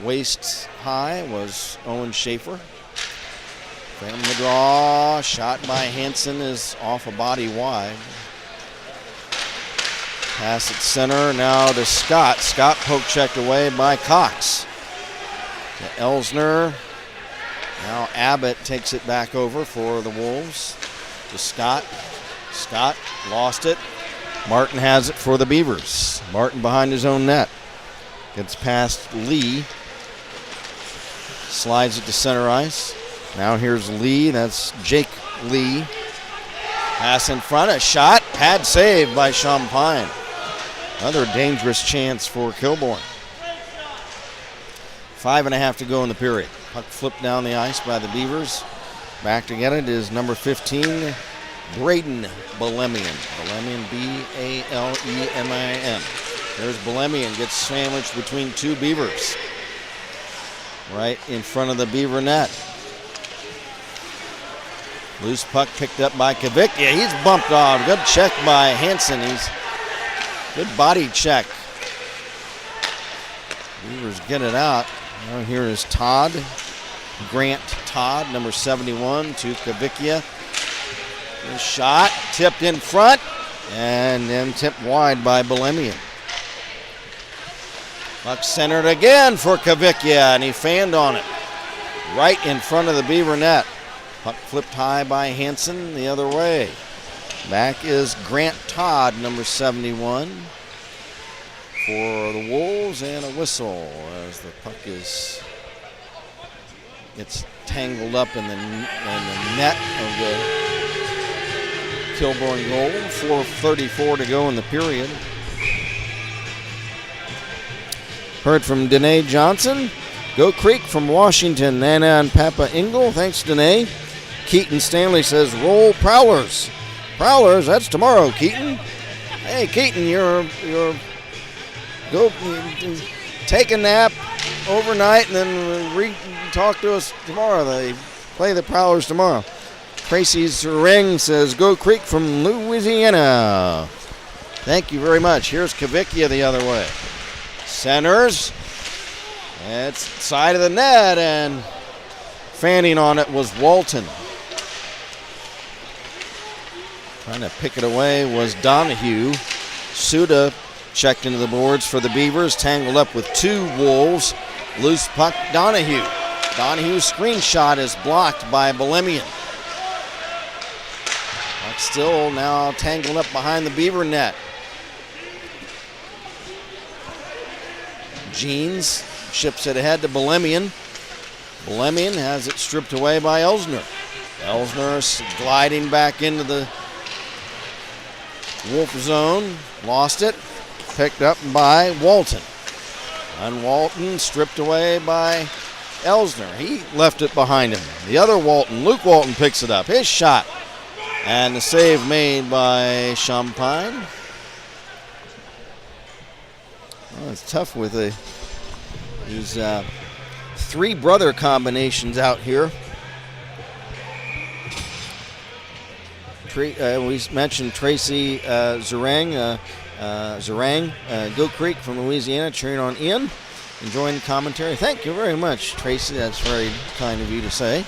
waist high was Owen Schaefer. From the draw, shot by Hansen is off a body wide. Pass at center, now to Scott. Scott poke checked away by Cox. To Elsner. Now Abbott takes it back over for the Wolves. To Scott. Scott lost it. Martin has it for the Beavers. Martin behind his own net. Gets past Lee. Slides it to center ice. Now here's Lee. That's Jake Lee. Pass in front. A shot. Pad save by Champagne. Another dangerous chance for Kilbourne. 5.5 to go in the period. Puck flipped down the ice by the Beavers. Back to get it is number 15, Braden Bolemian. Bolemian, B-A-L-E-M-I-N. There's Bolemian, gets sandwiched between 2 Beavers. Right in front of the Beaver net. Loose puck picked up by Kavickia. He's bumped off. Good check by Hansen. Good body check. Beavers get it out. Now here is Todd. Grant Todd, number 71, to Kavickia. Shot tipped in front. And then tipped wide by Bolemian. Puck centered again for Kavickia, and he fanned on it. Right in front of the Beaver net. Puck flipped high by Hansen the other way. Back is Grant Todd, number 71, for the Wolves, and a whistle as the puck gets tangled up in the net of the Kilbourne goal. 4:34 to go in the period. Heard from Danae Johnson. Go Creek from Washington, Nana and Papa Engel. Thanks, Danae. Keaton Stanley says, roll Prowlers. Prowlers, that's tomorrow, Keaton. Hey, Keaton, you're go take a nap overnight and then talk to us tomorrow. They play the Prowlers tomorrow. Tracy's Ring says, go Creek from Louisiana. Thank you very much. Here's Kavickia the other way. Centers. It's side of the net, and fanning on it was Walton. Trying to pick it away was Donahue. Suda checked into the boards for the Beavers, tangled up with two Wolves. Loose puck, Donahue. Donahue's screenshot is blocked by Bolemian. Puck still now tangled up behind the Beaver net. Jeans ships it ahead to Bolemian. Bolemian has it stripped away by Elsner. Elsner gliding back into the Wolf zone. Lost it. Picked up by Walton. And Walton stripped away by Elsner. He left it behind him. The other Walton, Luke Walton, picks it up. His shot. And the save made by Champagne. Well, it's tough with these three brother combinations out here. We mentioned Tracy Zerang, Go Creek from Louisiana, cheering on Ian, enjoying the commentary. Thank you very much, Tracy. That's very kind of you to say.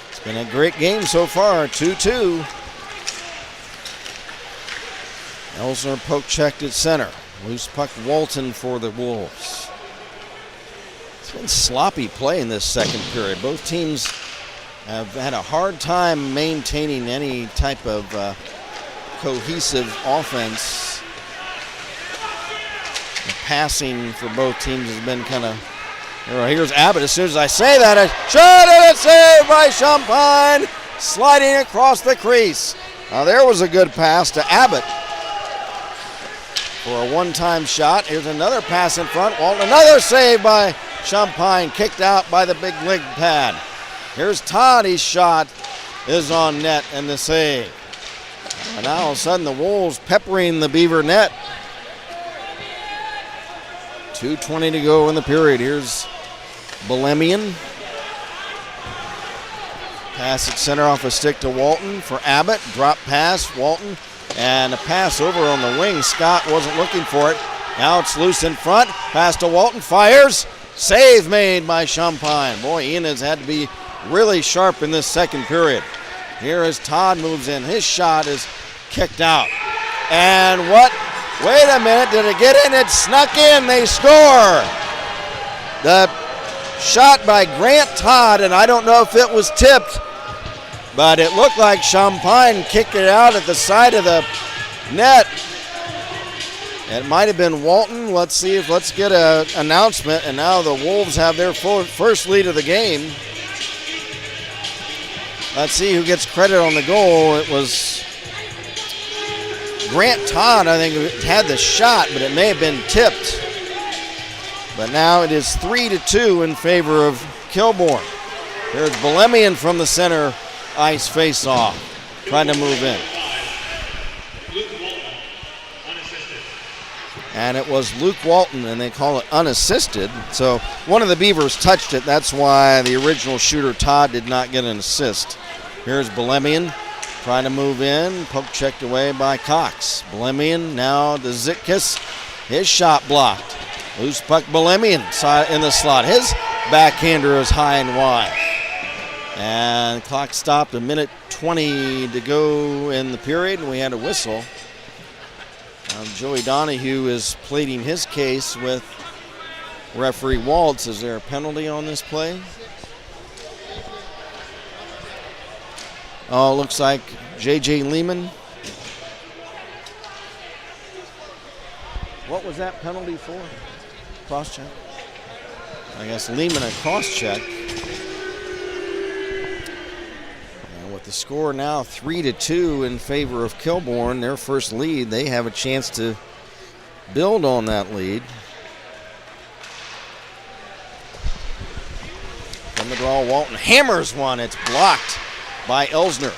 It's been a great game so far, 2-2. Elsner poke checked at center. Loose puck Walton for the Wolves. It's been sloppy play in this second period. Both teams have had a hard time maintaining any type of cohesive offense. The passing for both teams has been kind of... Here's Abbott. As soon as I say that, a shot and a save by Champagne, sliding across the crease. Now there was a good pass to Abbott for a one-time shot. Here's another pass in front. Walton, another save by Champagne, kicked out by the big leg pad. Here's Todd. His shot is on net and the save. And now all of a sudden the Wolves peppering the Beaver net. 2:20 to go in the period. Here's Bolemian. Pass at center off a stick to Walton for Abbott. Drop pass, Walton. And a pass over on the wing. Scott wasn't looking for it. Now it's loose in front. Pass to Walton. Fires. Save made by Champagne. Boy, Ian has had to be really sharp in this second period. Here as Todd moves in. His shot is kicked out. And what? Wait a minute. Did it get in? It snuck in. They score. The shot by Grant Todd, and I don't know if it was tipped, but it looked like Champagne kicked it out at the side of the net. It might have been Walton. Let's get an announcement. And now the Wolves have their first lead of the game. Let's see who gets credit on the goal. It was Grant Todd, I think, had the shot, but it may have been tipped. But now it is 3-2 in favor of Kilbourne. There's Bolemian from the center ice face-off, trying to move in. And it was Luke Walton, and they call it unassisted. So one of the Beavers touched it. That's why the original shooter, Todd, did not get an assist. Here's Bolemian trying to move in. Poke checked away by Cox. Bolemian now to Zitkus. His shot blocked. Loose puck Bolemian in the slot. His backhander is high and wide. And the clock stopped, 1:20 to go in the period, and we had a whistle. Joey Donahue is pleading his case with referee Waltz. Is there a penalty on this play? Oh, looks like J.J. Lehman. What was that penalty for? Cross check? I guess Lehman a cross check. And with the score now 3-2 in favor of Kilbourne, their first lead, they have a chance to build on that lead. From the draw, Walton hammers one. It's blocked by Elsner.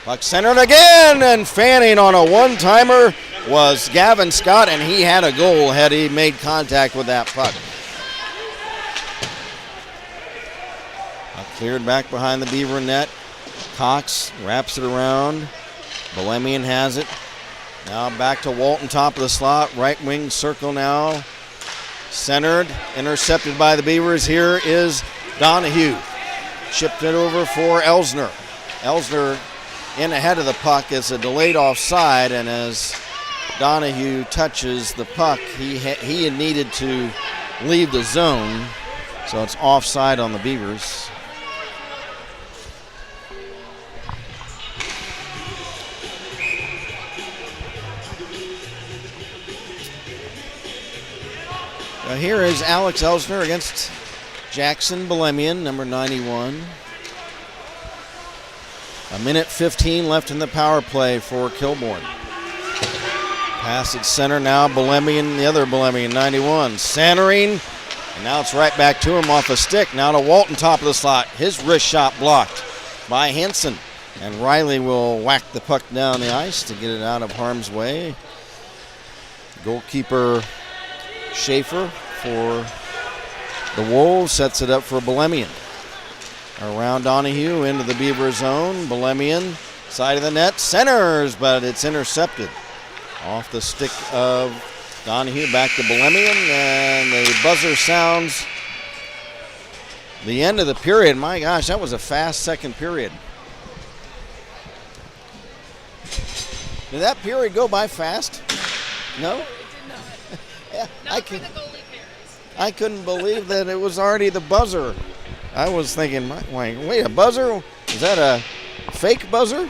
Puck centered again, and fanning on a one-timer was Gavin Scott, and he had a goal had he made contact with that puck. Cleared back behind the Beaver net. Cox wraps it around. Belemian has it. Now back to Walton, top of the slot. Right wing circle now. Centered, intercepted by the Beavers. Here is Donahue. Chipped it over for Elsner. Elsner in ahead of the puck. It's a delayed offside, and as Donahue touches the puck, he had needed to leave the zone, so it's offside on the Beavers. Now here is Alex Elsner against Jackson Belemian, number 91. 1:15 left in the power play for Kilbourne. Pass at center now, Belemian, the other Belemian, 91. Centering, and now it's right back to him off a stick. Now to Walton, top of the slot. His wrist shot blocked by Henson. And Riley will whack the puck down the ice to get it out of harm's way. Goalkeeper Schaefer for the Wolves sets it up for Belemian. Around Donahue into the Beaver zone. Belemian, side of the net, centers, but it's intercepted. Off the stick of Donahue, back to Belemian, and the buzzer sounds the end of the period. My gosh, that was a fast second period. Did that period go by fast? No? It did not. Yeah, Not for the goalie pairs. I couldn't believe that it was already the buzzer. I was thinking, wait, a buzzer? Is that a fake buzzer?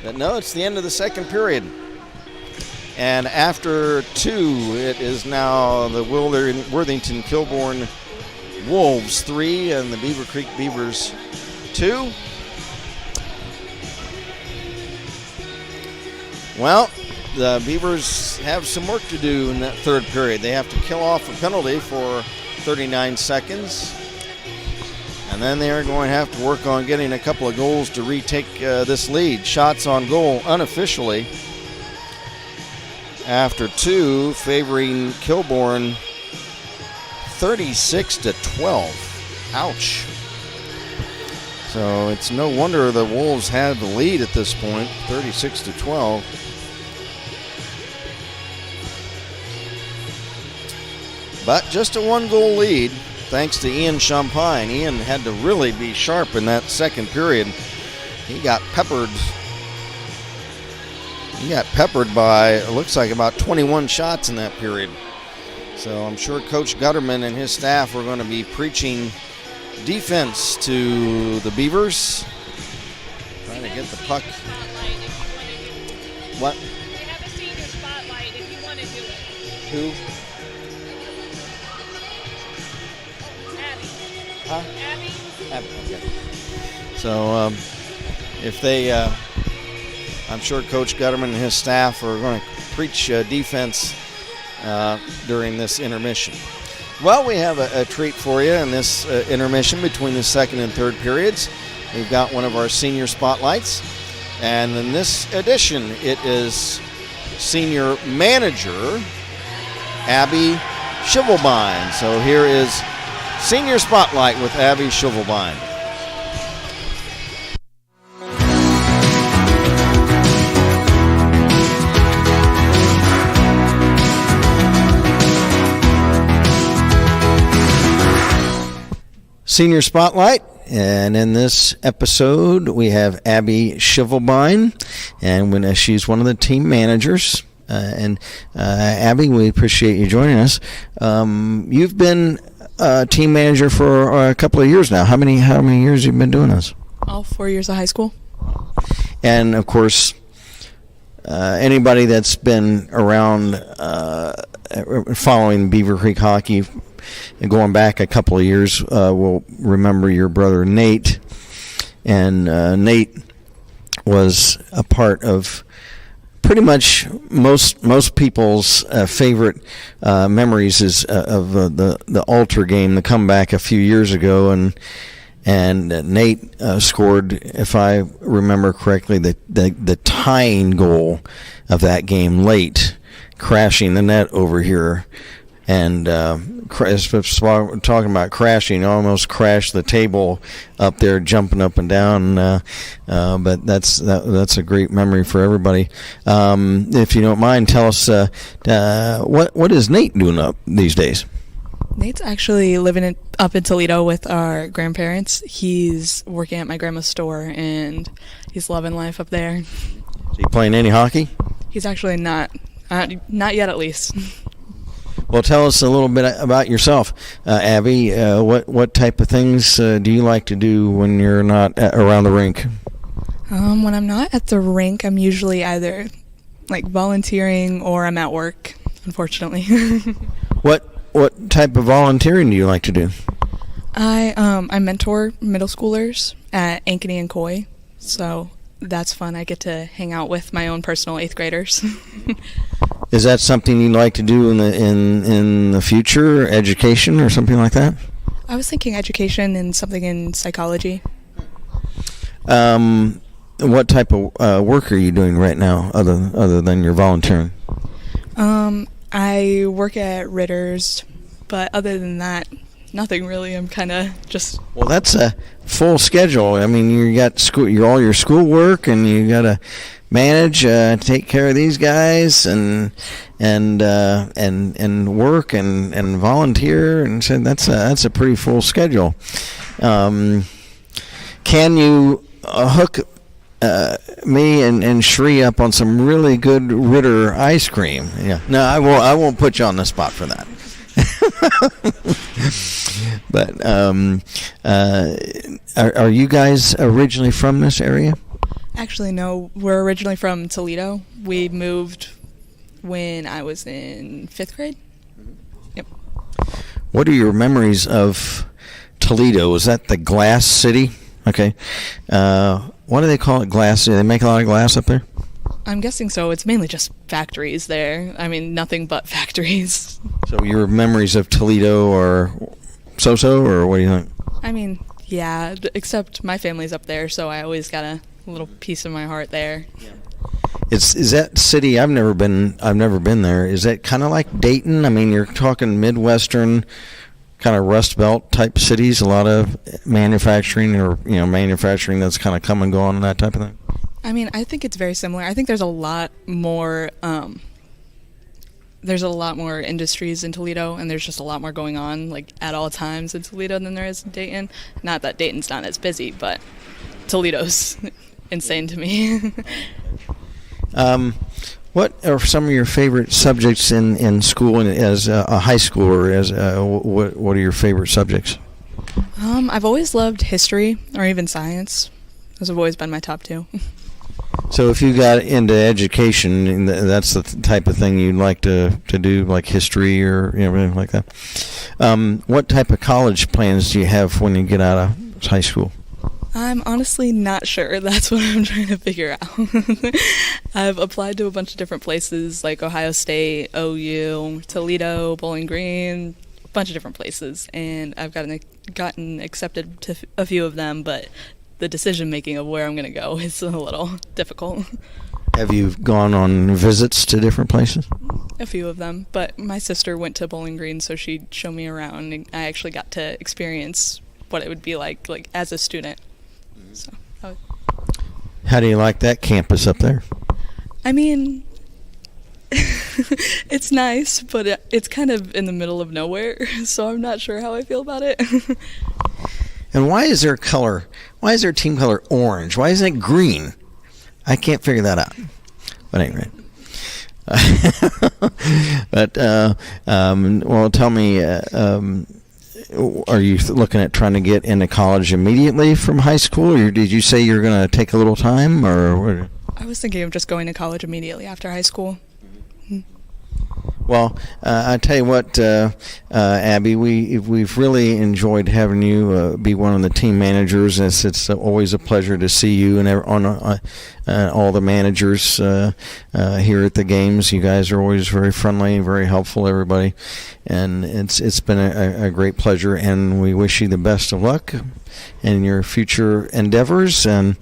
But no, it's the end of the second period. And after two, it is now the Worthington Kilbourne Wolves 3 and the Beavercreek Beavers 2. Well, the Beavers have some work to do in that third period. They have to kill off a penalty for 39 seconds. And then they are going to have to work on getting a couple of goals to retake this lead. Shots on goal unofficially after two, favoring Kilbourne 36-12. Ouch. So it's no wonder the Wolves had the lead at this point, 36-12. But just a one-goal lead, thanks to Ian Champagne. Ian had to really be sharp in that second period. He got peppered. He got peppered by, it looks like, about 21 shots in that period. So I'm sure Coach Gutterman and his staff are going to be preaching defense to the Beavers. Trying to get the puck. What? We have a senior spotlight if you want to do it. Who? Abby. Huh? Abby? Okay. So if they, I'm sure Coach Gutterman and his staff are going to preach defense during this intermission. Well, we have a treat for you in this intermission between the second and third periods. We've got one of our senior spotlights. And in this edition, it is senior manager Abby Shivelbein. So here is Senior Spotlight with Abby Shivelbein. Senior Spotlight And in this episode, we have Abby Shivelbein, and she's one of the team managers. Abby, we appreciate you joining us. You've been a team manager for a couple of years now. How many years have you been doing this? All 4 years of high school. And of course, anybody that's been around following Beavercreek hockey and going back a couple of years will remember your brother Nate. And Nate was a part of pretty much most people's favorite memories is of the Alter game, the comeback a few years ago, and Nate scored, if I remember correctly, the tying goal of that game late, crashing the net over here. And talking about crashing, almost crashed the table up there, jumping up and down. But that's a great memory for everybody. If you don't mind, tell us what is Nate doing up these days? Nate's actually living up in Toledo with our grandparents. He's working at my grandma's store, and he's loving life up there. Is he playing any hockey? He's actually not yet, at least. Well, tell us a little bit about yourself, Abby. What type of things do you like to do when you're not around the rink? When I'm not at the rink, I'm usually either like volunteering or I'm at work, unfortunately. What type of volunteering do you like to do? I mentor middle schoolers at Ankeny and Coy, so that's fun. I get to hang out with my own personal 8th graders. Is that something you'd like to do in the future, education or something like that? I was thinking education and something in psychology. What type of work are you doing right now, other than your volunteering? I work at Ritter's, but other than that, nothing really. I'm kind of just... Well, that's a full schedule. I mean, you got all your schoolwork, and you got to manage, take care of these guys, and work and volunteer, and so that's a pretty full schedule. Can you hook me and Shree up on some really good Ritter ice cream? Yeah. No, I won't put you on the spot for that. But are you guys originally from this area? Actually, no. We're originally from Toledo. We moved when I was in 5th grade. Yep. What are your memories of Toledo? Is that the glass city? Okay. What do they call it? Glass? Do they make a lot of glass up there? I'm guessing so. It's mainly just factories there. I mean, nothing but factories. So your memories of Toledo are so-so, or what do you think? I mean, yeah, except my family's up there, so I always got a little piece of my heart there. Is that city? I've never been there. Is that kind of like Dayton? I mean, you're talking Midwestern, kind of Rust Belt type cities. A lot of manufacturing, or manufacturing that's kind of come and gone and that type of thing. I mean, I think it's very similar. I think there's a lot more. There's a lot more industries in Toledo, and there's just a lot more going on, like at all times in Toledo than there is in Dayton. Not that Dayton's not as busy, but Toledo's insane to me. What are some of your favorite subjects in school, and as a high schooler? What are your favorite subjects? I've always loved history or even science. Those have always been my top two. So if you got into education, that's the type of thing you'd like to do, like history or anything like that. What type of college plans do you have when you get out of high school? I'm honestly not sure. That's what I'm trying to figure out. I've applied to a bunch of different places like Ohio State, OU, Toledo, Bowling Green, a bunch of different places, and I've gotten accepted to a few of them, but the decision-making of where I'm going to go is a little difficult. Have you gone on visits to different places? A few of them, but my sister went to Bowling Green, so she'd show me around, and I actually got to experience what it would be like as a student. So, how do you like that campus up there? I mean, it's nice, but it's kind of in the middle of nowhere, so I'm not sure how I feel about it. And why is their color? Why is their team color orange? Why isn't it green? I can't figure that out. But anyway. But well, tell me, are you looking at trying to get into college immediately from high school, or did you say you're going to take a little time, or what? I was thinking of just going to college immediately after high school. Well, I tell you what, Abby, we've really enjoyed having you be one of the team managers. It's always a pleasure to see you and all the managers here at the games. You guys are always very friendly, very helpful, everybody, and it's been a great pleasure. And we wish you the best of luck in your future endeavors. And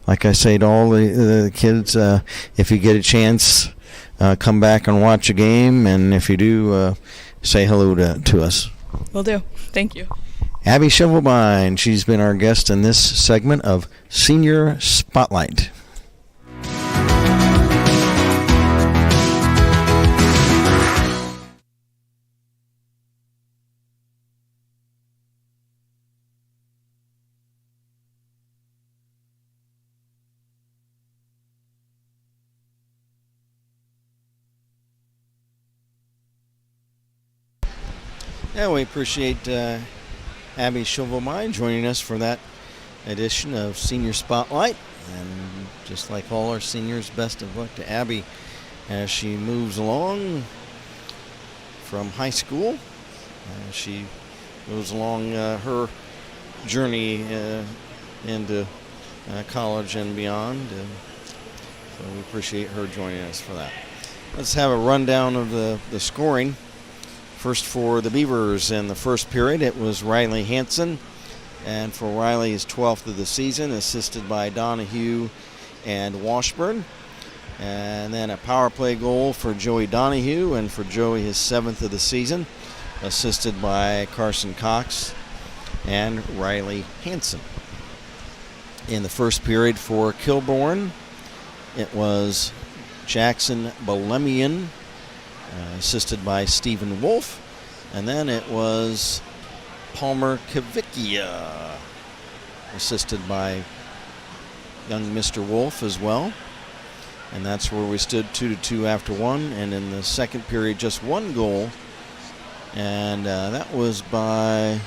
like I say to all the kids, if you get a chance, come back and watch a game, and if you do, say hello to us. Will do. Thank you. Abby Shovelbein, she's been our guest in this segment of Senior Spotlight. Yeah, we appreciate Abby Shovelbein joining us for that edition of Senior Spotlight. And just like all our seniors, best of luck to Abby as she moves along from high school. She moves along her journey into college and beyond. So we appreciate her joining us for that. Let's have a rundown of the scoring. First for the Beavers in the first period, it was Riley Hansen, and for Riley's 12th of the season, assisted by Donahue and Washburn. And then a power play goal for Joey Donahue, and for Joey his 7th of the season, assisted by Carson Cox and Riley Hansen. In the first period for Kilbourne, it was Jackson Belemian, assisted by Stephen Wolf, and then it was Palmer Kavickia, assisted by young Mr. Wolf as well. And that's where we stood 2-2 after one. And in the second period, just one goal, and that was by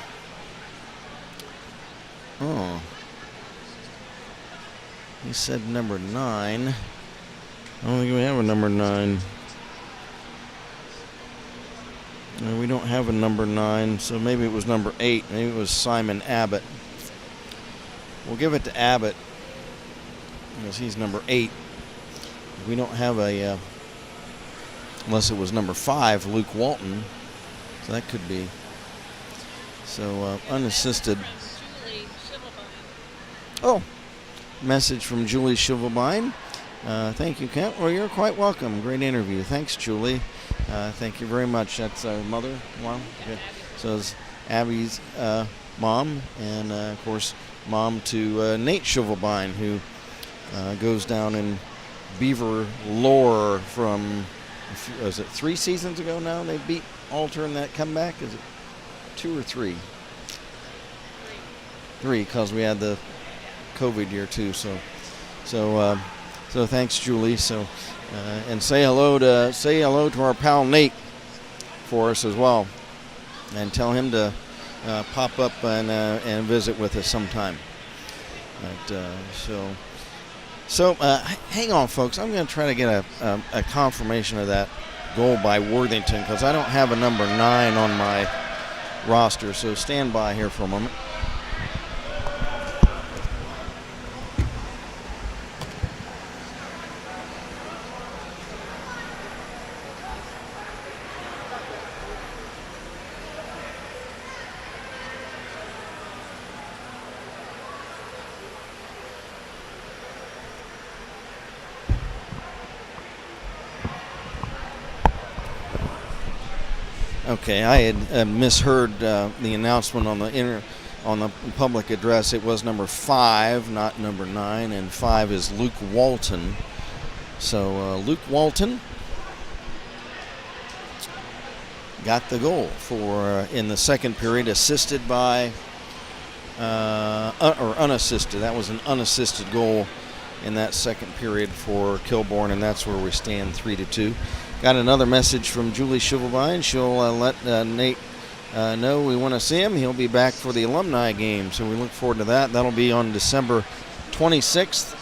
he said number 9. I don't think we have a number 9. No, we don't have a number 9, so maybe it was number 8. Maybe it was Simon Abbott. We'll give it to Abbott because he's number 8. We don't have a, unless it was number 5, Luke Walton. So that could be. So unassisted. Oh, message from Julie Shovelbein. Thank you, Kent. Well, you're quite welcome. Great interview. Thanks, Julie. Thank you very much. That's our mother. Mom. Okay. So it's Abby's mom, and of course, mom to Nate Shovelbein, who goes down in Beaver lore from, was it 3 seasons ago now? They beat Alter in that comeback. Is it 2 or 3? 3, because we had the COVID year too. So thanks, Julie. So and say hello to our pal Nate for us as well, and tell him to pop up and visit with us sometime. But, so hang on, folks. I'm going to try to get a confirmation of that goal by Worthington, because I don't have a number 9 on my roster. So stand by here for a moment. Okay, I had misheard the announcement on the public address. It was number 5, not number 9, and 5 is Luke Walton. So Luke Walton got the goal for in the second period, assisted by or unassisted. That was an unassisted goal in that second period for Kilbourne, and that's where we stand 3-2. Got another message from Julie Shivelbein. She'll let Nate know we want to see him. He'll be back for the alumni game, so we look forward to that. That'll be on December 26th.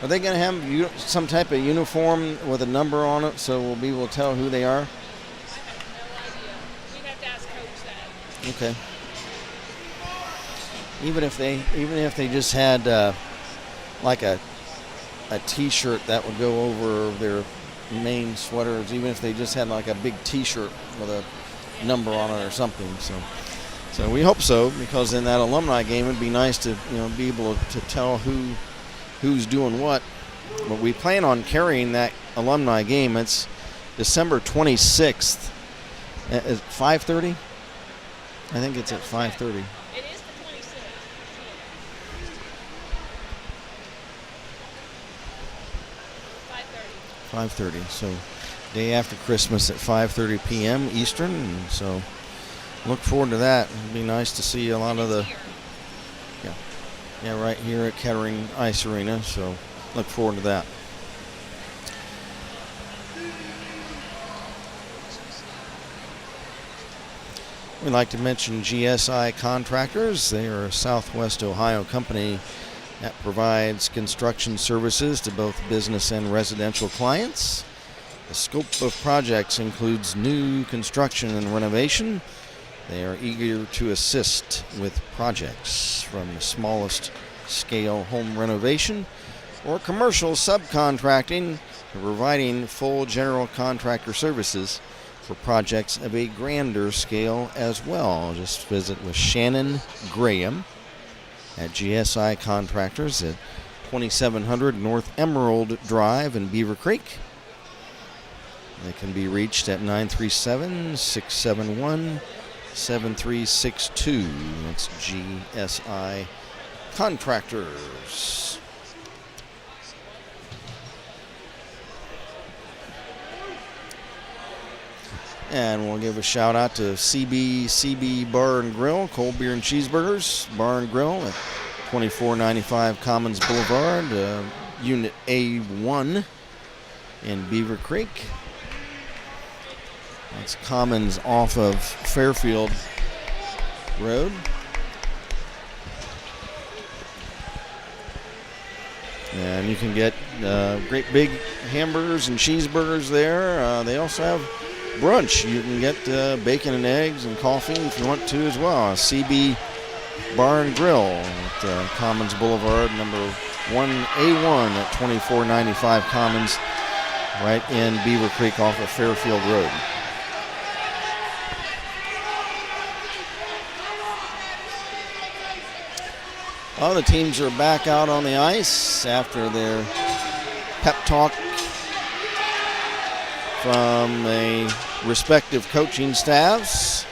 Are they going to have some type of uniform with a number on it so we'll be able to tell who they are? I have no idea. We'd have to ask Coach that. Okay. Even if they just had like a T-shirt that would go over their main sweaters, even if they just had like a big T-shirt with a number on it or something. So we hope so, because in that alumni game it'd be nice to be able to tell who's doing what. But we plan on carrying that alumni game. It's December 26th at 5:30. I think it's at 5:30. It is the 26th. 5:30. So day after Christmas at 5:30 p.m. Eastern. And so look forward to that. It'd be nice to see a lot of the right here at Kettering Ice Arena. So look forward to that. We'd like to mention GSI Contractors. They are a Southwest Ohio company that provides construction services to both business and residential clients. The scope of projects includes new construction and renovation. They are eager to assist with projects from the smallest scale home renovation or commercial subcontracting to providing full general contractor services for projects of a grander scale as well. Just visit with Shannon Graham at GSI Contractors at 2700 North Emerald Drive in Beavercreek. They can be reached at 937-671-7362. That's GSI Contractors. And we'll give a shout out to CB Bar and Grill, Cold Beer and Cheeseburgers Bar and Grill at 2495 Commons Boulevard, Unit A1 in Beavercreek. That's Commons off of Fairfield Road. And you can get great big hamburgers and cheeseburgers there. They also have brunch. You can get bacon and eggs and coffee if you want to as well. CB Bar and Grill at Commons Boulevard, number 1A1 at 2495 Commons, right in Beavercreek off of Fairfield Road. Well, the teams are back out on the ice after their pep talk from the respective coaching staffs.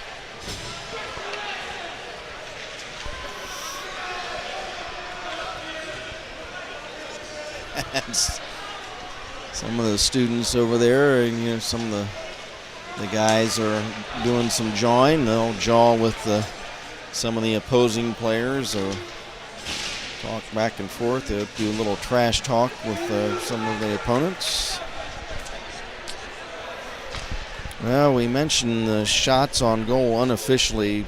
And some of the students over there, and some of the guys are doing some jawing. They'll jaw with some of the opposing players, or talk back and forth. They'll do a little trash talk with some of the opponents. Well, we mentioned the shots on goal unofficially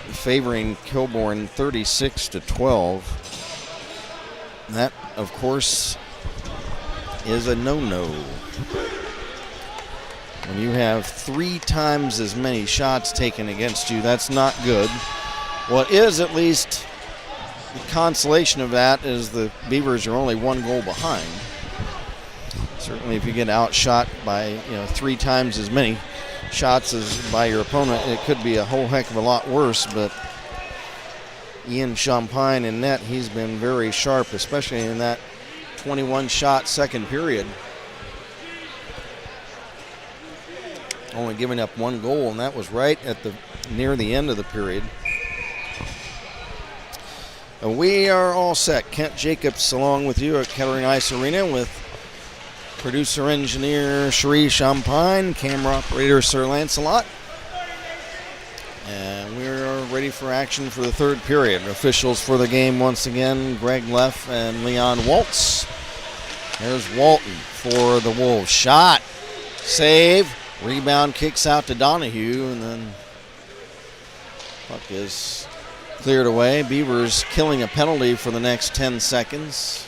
favoring Kilbourne 36-12. That, of course, is a no-no. When you have 3 times as many shots taken against you, that's not good. What is at least the consolation of that is the Beavers are only 1 goal behind. Certainly, if you get outshot by 3 times as many shots as by your opponent, it could be a whole heck of a lot worse. But Ian Champagne in net, he's been very sharp, especially in that 21-shot second period. Only giving up 1 goal, and that was right at near the end of the period. We are all set. Kent Jacobs along with you at Kettering Ice Arena with producer engineer Cherie Champagne, camera operator Sir Lancelot. And we're ready for action for the third period. Officials for the game once again, Greg Leff and Leon Waltz. There's Walton for the Wolves. Shot, save, rebound, kicks out to Donahue, and then puck is cleared away. Beavers killing a penalty for the next 10 seconds.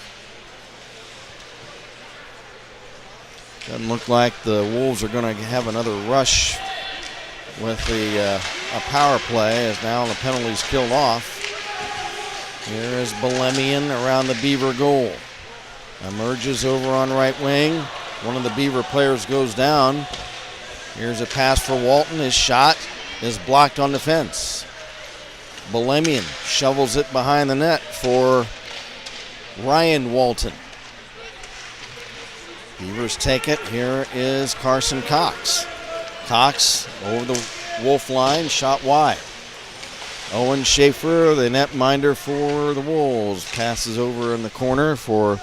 Doesn't look like the Wolves are going to have another rush with a power play, as now the penalty's killed off. Here is Belemian around the Beaver goal. Emerges over on right wing. One of the Beaver players goes down. Here's a pass for Walton. His shot is blocked on the fence. Belemian shovels it behind the net for Ryan Walton. Beavers take it. Here is Carson Cox. Cox over the Wolf line, shot wide. Owen Schaefer, the netminder for the Wolves, passes over in the corner for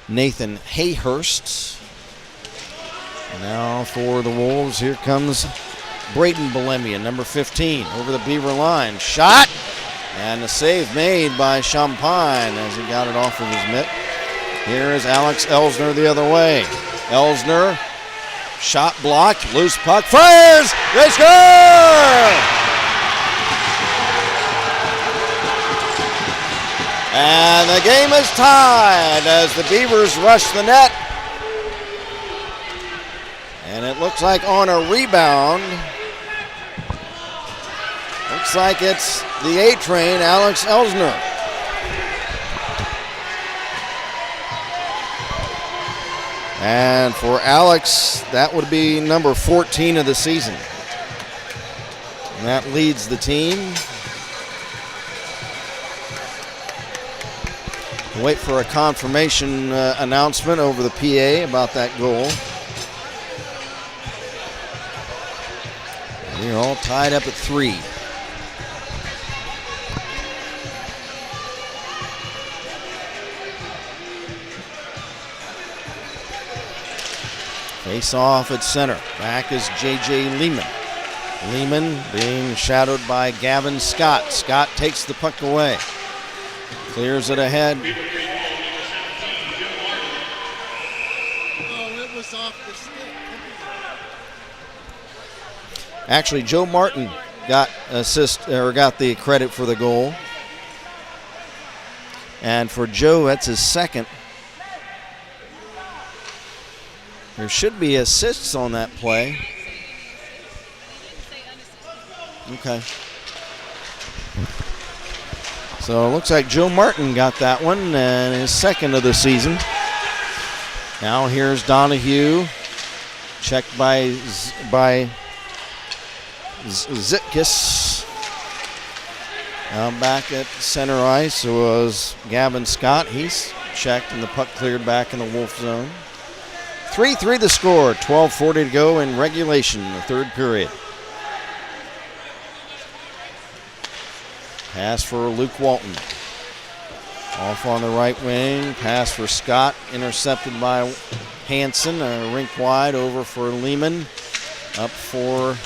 Nathan Hayhurst. Now for the Wolves, here comes Braden Belemian, number 15, over the Beaver line. Shot, and a save made by Champagne as he got it off of his mitt. Here is Alex Elsner the other way. Elsner, shot blocked, loose puck, fires, they score! And the game is tied as the Beavers rush the net. And it looks like on a rebound, looks like it's the A-Train, Alex Elsner. And for Alex, that would be number 14 of the season. And that leads the team. Wait for a confirmation announcement over the PA about that goal. We're all tied up at 3. Face off at center. Back is J.J. Lehman. Lehman being shadowed by Gavin Scott. Scott takes the puck away. Clears it ahead. Oh, it was off the stick. Actually, Joe Martin got got the credit for the goal. And for Joe, that's his second. There should be assists on that play. Okay. So it looks like Joe Martin got that one, and his second of the season. Now here's Donahue. Checked by Zitkis. Now back at center ice was Gavin Scott. He's checked, and the puck cleared back in the Wolf zone. 3-3 the score, 12:40 to go in regulation, the third period. Pass for Luke Walton. Off on the right wing, pass for Scott, intercepted by Hansen, a rink wide over for Lehman. Up for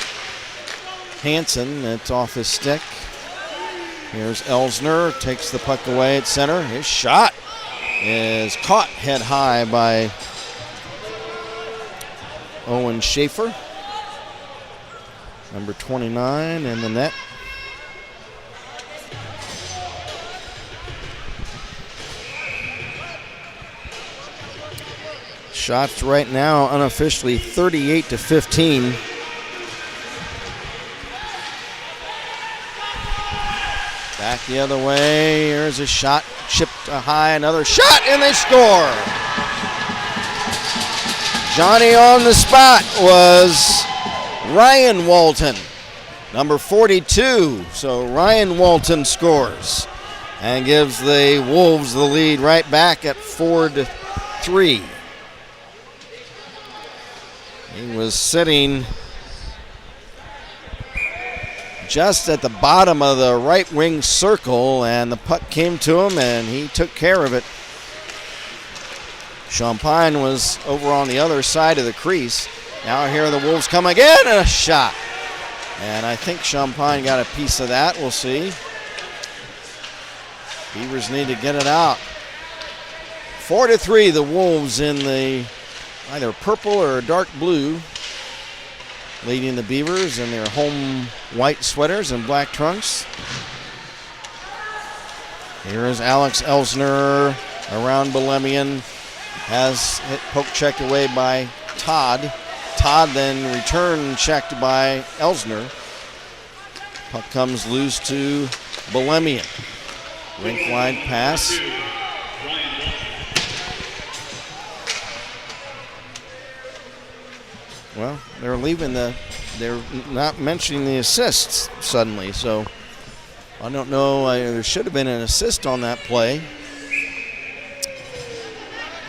Hansen, it's off his stick. Here's Elsner, takes the puck away at center. His shot is caught head high by Owen Schaefer, number 29 in the net. Shots right now unofficially 38-15. Back the other way. Here's a shot chipped high, another shot, and they score. Johnny on the spot was Ryan Walton, number 42. So Ryan Walton scores and gives the Wolves the lead right back at 4-3. He was sitting just at the bottom of the right wing circle, and the puck came to him, and he took care of it. Champagne was over on the other side of the crease. Now here the Wolves come again, and a shot. And I think Champaign got a piece of that. We'll see. Beavers need to get it out. 4-3, the Wolves in the either purple or dark blue, leading the Beavers in their home white sweaters and black trunks. Here is Alex Elsner around Belemian. Has hit poke checked away by Todd. Todd then return checked by Elsner. Puck comes loose to Belemian. Rink wide pass. Well, they're not mentioning the assists suddenly, so I don't know. There should have been an assist on that play,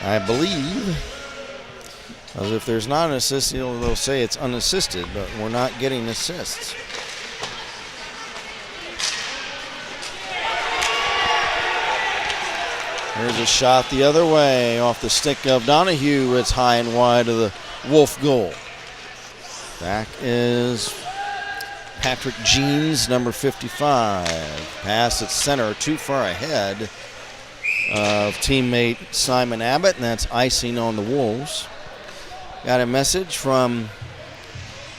I believe. As if there's not an assist, they'll say it's unassisted, but we're not getting assists. Here's a shot the other way off the stick of Donahue. It's high and wide of the Wolf goal. Back is Patrick Jeans, number 55. Pass at center, too far ahead of teammate Simon Abbott, and that's icing on the Wolves. Got a message from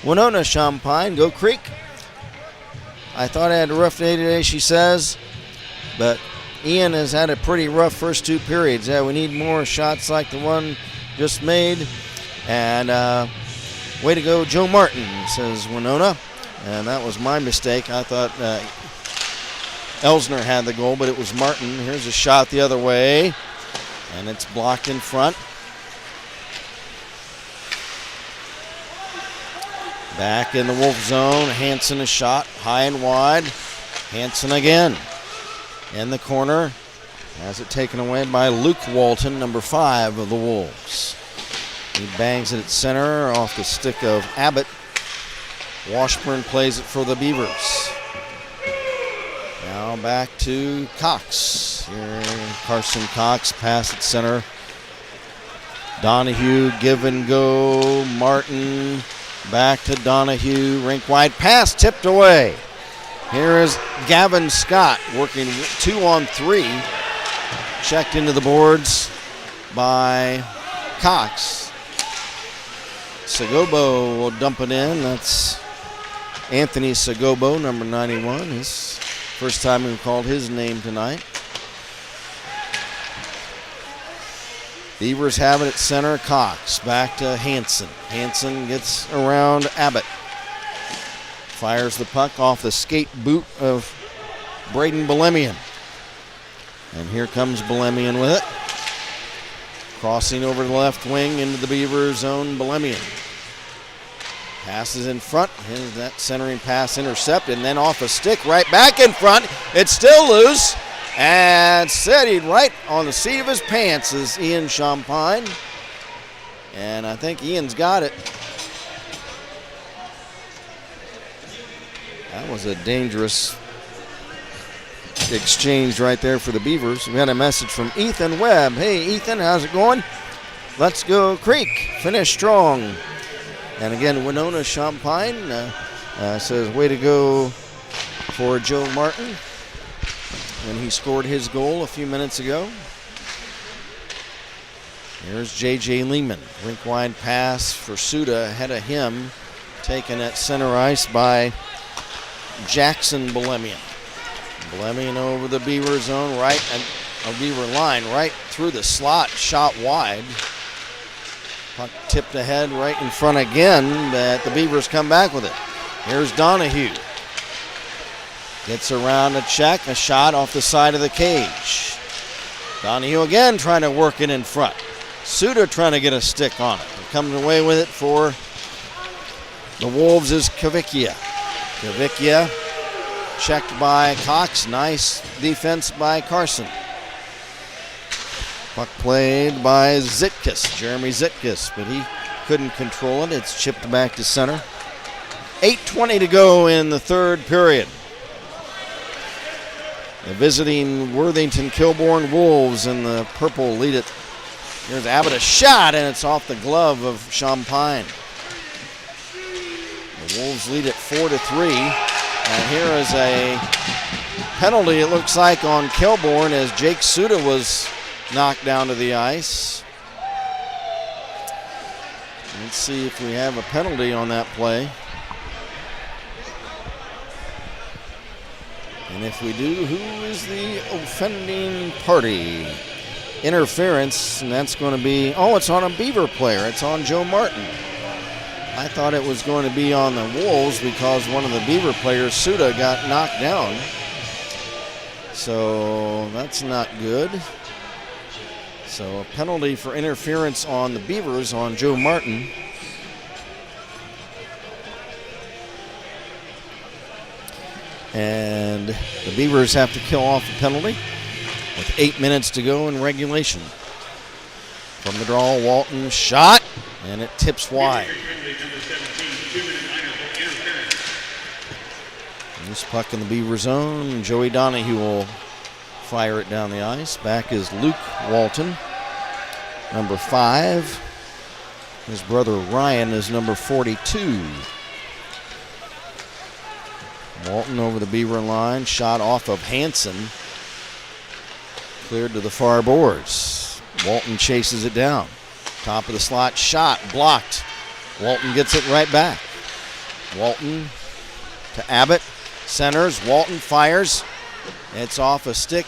Winona Champaign. Go Creek. I thought I had a rough day today, she says, but Ian has had a pretty rough first two periods. Yeah, we need more shots like the one just made. And way to go, Joe Martin, says Winona. And that was my mistake. I thought Elsner had the goal, but it was Martin. Here's a shot the other way, and it's blocked in front. Back in the Wolf zone. Hansen a shot high and wide. Hansen again. In the corner. Has it taken away by Luke Walton, number 5 of the Wolves. He bangs it at center off the stick of Abbott. Washburn plays it for the Beavers. Now back to Cox. Here, Carson Cox, pass at center. Donahue, give and go. Martin, back to Donahue. Rink wide pass, tipped away. Here is Gavin Scott working 2-on-3. Checked into the boards by Cox. Segobo will dump it in. That's Anthony Segobo, number 91. His first time we've called his name tonight. Beavers have it at center. Cox back to Hansen. Hansen gets around Abbott. Fires the puck off the skate boot of Braden Belemian. And here comes Belemian with it. Crossing over the left wing into the Beaver zone, Belemian. Passes in front. Here's that centering pass intercepted, and then off a stick right back in front. It's still loose. And setting right on the seat of his pants is Ian Champaign. And I think Ian's got it. That was a dangerous exchange right there for the Beavers. We had a message from Ethan Webb. Hey, Ethan, how's it going? Let's go Creek. Finish strong. And again, Winona Champaign says, way to go for Joe Martin when he scored his goal a few minutes ago. Here's J.J. Lehman. Rink wide pass for Suda ahead of him. Taken at center ice by Jackson Belemian. Belemian over the Beaver zone, right, and a Beaver line, right through the slot, shot wide. Puck tipped ahead right in front again, but the Beavers come back with it. Here's Donahue. Gets around a check, a shot off the side of the cage. Donahue again trying to work it in front. Suda trying to get a stick on it. Coming away with it for the Wolves is Kavickia. Kavickia checked by Cox. Nice defense by Carson. Puck played by Zitkus, Jeremy Zitkus, but he couldn't control it. It's chipped back to center. 8:20 to go in the third period. The visiting Worthington Kilbourne Wolves in the purple lead it. Here's Abbott, a shot, and it's off the glove of Champaign. Wolves lead it 4-3. And here is a penalty, it looks like, on Kilbourne as Jake Suda was knocked down to the ice. Let's see if we have a penalty on that play. And if we do, who is the offending party? Interference, and that's going to be, oh, it's on a Beaver player. It's on Joe Martin. I thought it was going to be on the Wolves because one of the Beaver players, Suda, got knocked down. So that's not good. So a penalty for interference on the Beavers on Joe Martin. And the Beavers have to kill off a penalty with 8 minutes to go in regulation. From the draw, Walton shot, and it tips wide. Loose puck in the Beaver zone. Joey Donahue will fire it down the ice. Back is Luke Walton, number 5. His brother Ryan is number 42. Walton over the Beaver line. Shot off of Hansen. Cleared to the far boards. Walton chases it down. Top of the slot, shot, blocked. Walton gets it right back. Walton to Abbott. Centers, Walton fires. It's off a stick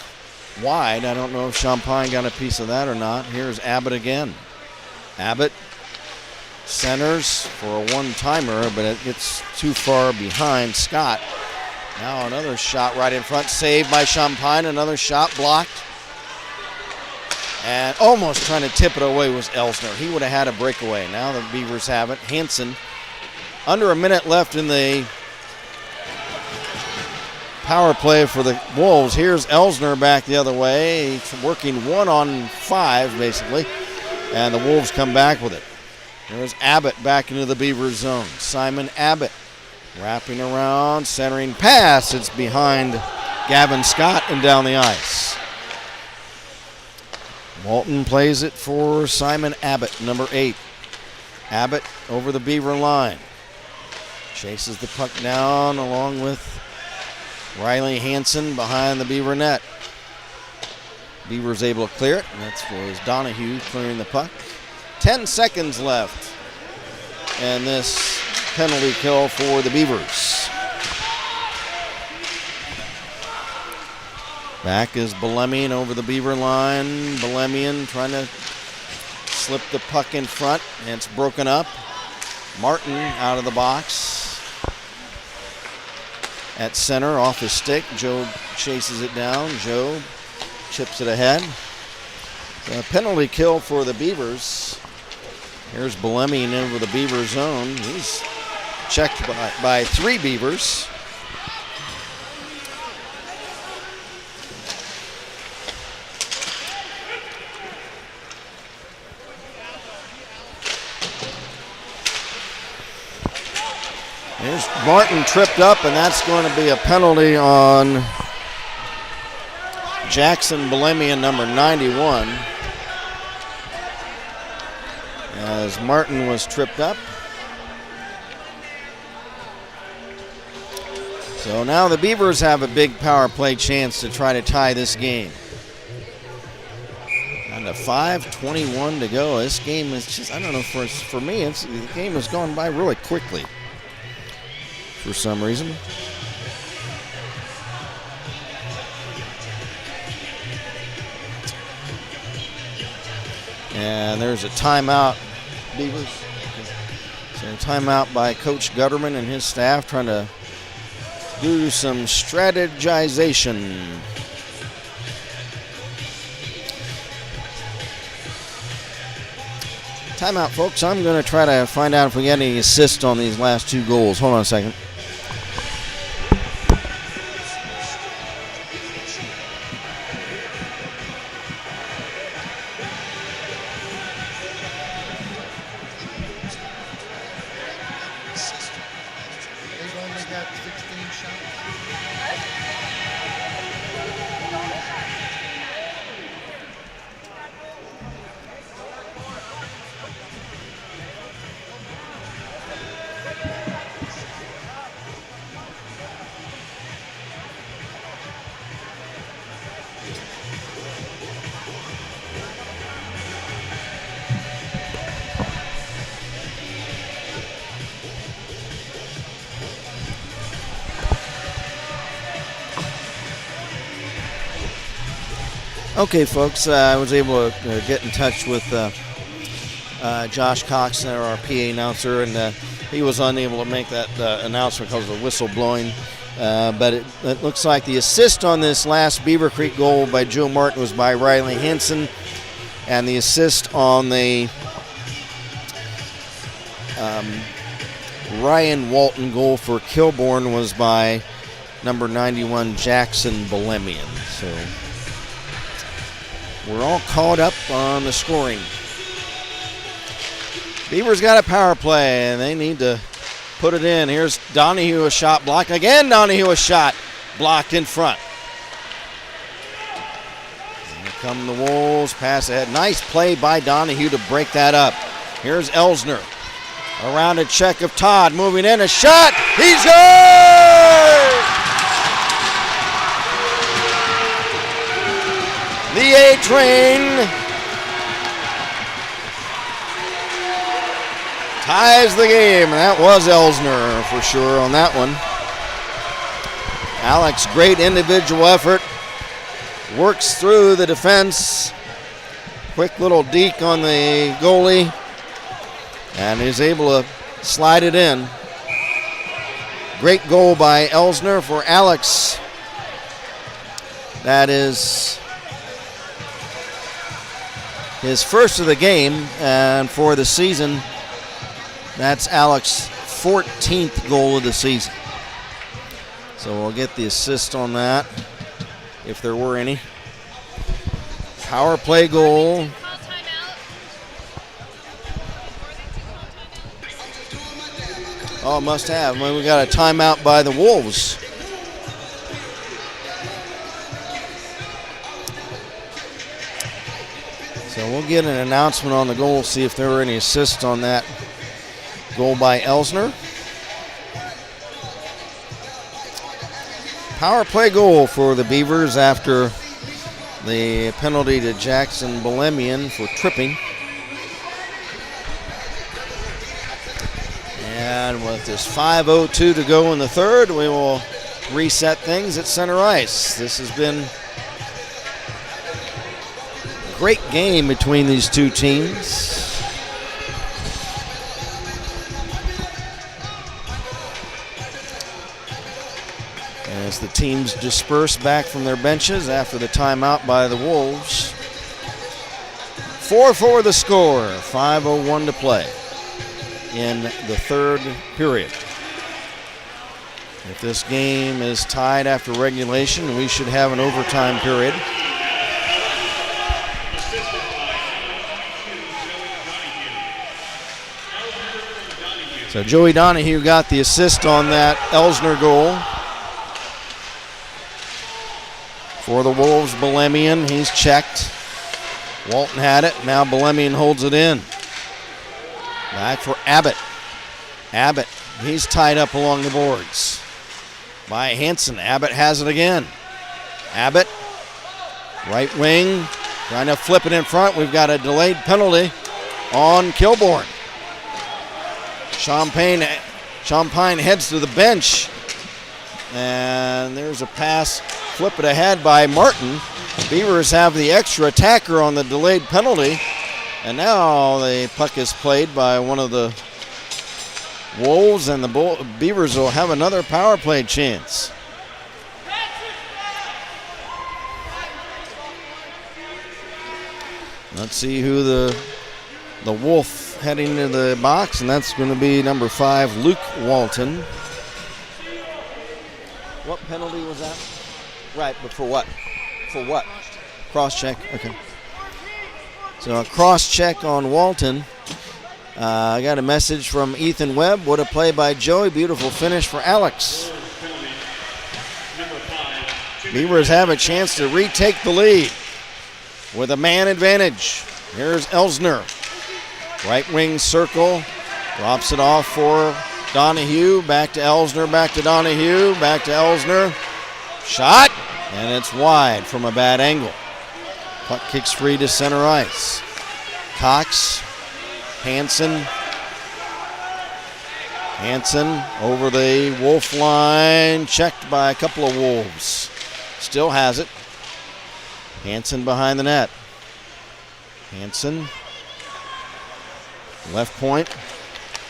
wide. I don't know if Champagne got a piece of that or not. Here's Abbott again. Abbott centers for a one-timer, but it gets too far behind Scott. Now another shot right in front, saved by Champagne. Another shot blocked. And almost trying to tip it away was Elsner. He would have had a breakaway. Now the Beavers have it. Hansen, under a minute left in the power play for the Wolves. Here's Elsner back the other way. He's working 1-on-5, basically. And the Wolves come back with it. There's Abbott back into the Beaver zone. Simon Abbott wrapping around, centering pass. It's behind Gavin Scott and down the ice. Walton plays it for Simon Abbott, number 8. Abbott over the Beaver line. Chases the puck down along with Riley Hansen behind the Beaver net. Beaver's able to clear it, and that was Donahue clearing the puck. 10 seconds left, and this penalty kill for the Beavers. Back is Belemian over the Beaver line. Belemian trying to slip the puck in front, and it's broken up. Martin out of the box. At center, off his stick. Joe chases it down. Joe chips it ahead. A penalty kill for the Beavers. Here's Belemian over the Beaver zone. He's checked by 3 Beavers. There's Martin tripped up, and that's going to be a penalty on Jackson Belemian, number 91. As Martin was tripped up. So now the Beavers have a big power play chance to try to tie this game. And a 5:21 to go. This game is just, I don't know, for me, the game has gone by really quickly for some reason. And there's a timeout, Beavers. So a timeout by Coach Gutterman and his staff trying to do some strategization. Timeout, folks. I'm going to try to find out if we get any assists on these last 2 goals. Hold on a second. Okay, folks, I was able to get in touch with Josh Cox, our PA announcer, and he was unable to make that announcement because of the whistle blowing. But it looks like the assist on this last Beavercreek goal by Joe Martin was by Riley Hansen, and the assist on the Ryan Walton goal for Kilbourne was by number 91 Jackson Bolemian. So we're all caught up on the scoring. Beavers got a power play, and they need to put it in. Here's Donahue, a shot blocked. Again, Donahue, a shot blocked in front. Here come the Wolves, pass ahead. Nice play by Donahue to break that up. Here's Elsner. Around a check of Todd, moving in, a shot. He's good! The A-Train ties the game. That was Elsner for sure on that one. Alex, great individual effort. Works through the defense. Quick little deke on the goalie. And is able to slide it in. Great goal by Elsner for Alex. That is his first of the game, and for the season, that's Alex's 14th goal of the season. So we'll get the assist on that, if there were any. Power play goal. Call timeout. Oh, must have. Well, we got a timeout by the Wolves. So we'll get an announcement on the goal, see if there were any assists on that goal by Elsner. Power play goal for the Beavers after the penalty to Jackson Bolemian for tripping. And with this 5:02 to go in the third, we will reset things at center ice. This has been a great game between these two teams. As the teams disperse back from their benches after the timeout by the Wolves. 4-4 the score, 5:01 to play in the third period. If this game is tied after regulation, we should have an overtime period. So Joey Donahue got the assist on that Elsner goal. For the Wolves, Bolemian, he's checked. Walton had it, now Bolemian holds it in. Back for Abbott. Abbott, he's tied up along the boards by Hansen. Abbott has it again. Abbott, right wing, trying to flip it in front. We've got a delayed penalty on Kilbourne. Champagne heads to the bench. And there's a pass, flip it ahead by Martin. Beavers have the extra attacker on the delayed penalty. And now the puck is played by one of the Wolves, and the Beavers will have another power play chance. Let's see who the Wolf heading to the box, and that's going to be number 5, Luke Walton. What penalty was that? Right, but for what? For what? Cross check. Okay. So a cross check on Walton. I got a message from Ethan Webb. What a play by Joey. Beautiful finish for Alex. Beavers have a chance to retake the lead with a man advantage. Here's Elsner. Right wing circle. Drops it off for Donahue. Back to Elsner. Back to Donahue. Back to Elsner. Shot. And it's wide from a bad angle. Puck kicks free to center ice. Cox. Hansen over the Wolf line. Checked by a couple of Wolves. Still has it. Hanson behind the net. Hanson, left point.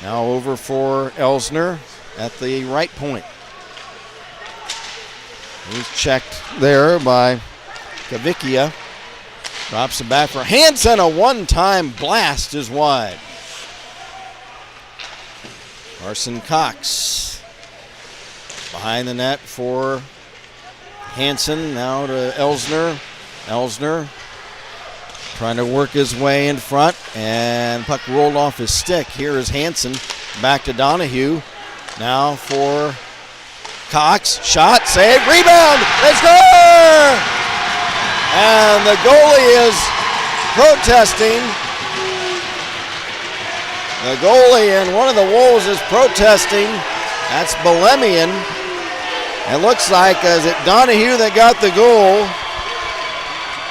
Now over for Elsner at the right point. He's checked there by Kavikia. Drops it back for Hanson. A one-time blast is wide. Carson Cox behind the net for Hanson. Now to Elsner. Elsner trying to work his way in front, and puck rolled off his stick. Here is Hanson back to Donahue. Now for Cox. Shot, save, rebound. They score! And the goalie is protesting. The goalie and one of the Wolves is protesting. That's Belemian. It looks like, is it Donahue that got the goal?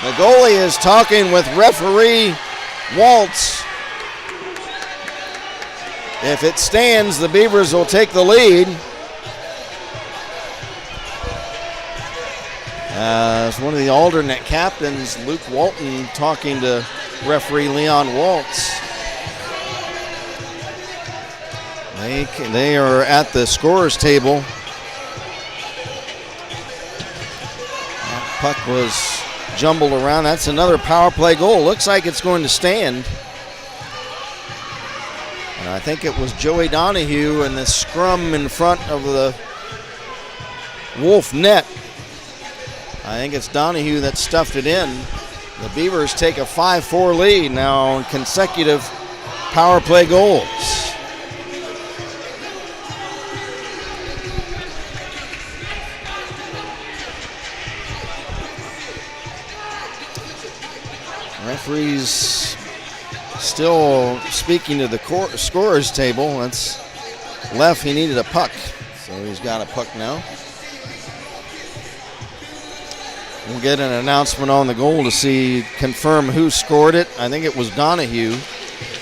The goalie is talking with referee Waltz. If it stands, the Beavers will take the lead. As one of the alternate captains, Luke Walton, talking to referee Leon Waltz. They are at the scorer's table. That puck was jumbled around. That's another power play goal. Looks like it's going to stand. And I think it was Joey Donahue in the scrum in front of the Wolf net. I think it's Donahue that stuffed it in. The Beavers take a 5-4 lead now on consecutive power play goals. Referees still speaking to the scorer's table. That's left. He needed a puck, so he's got a puck now. We'll get an announcement on the goal to confirm who scored it. I think it was Donahue,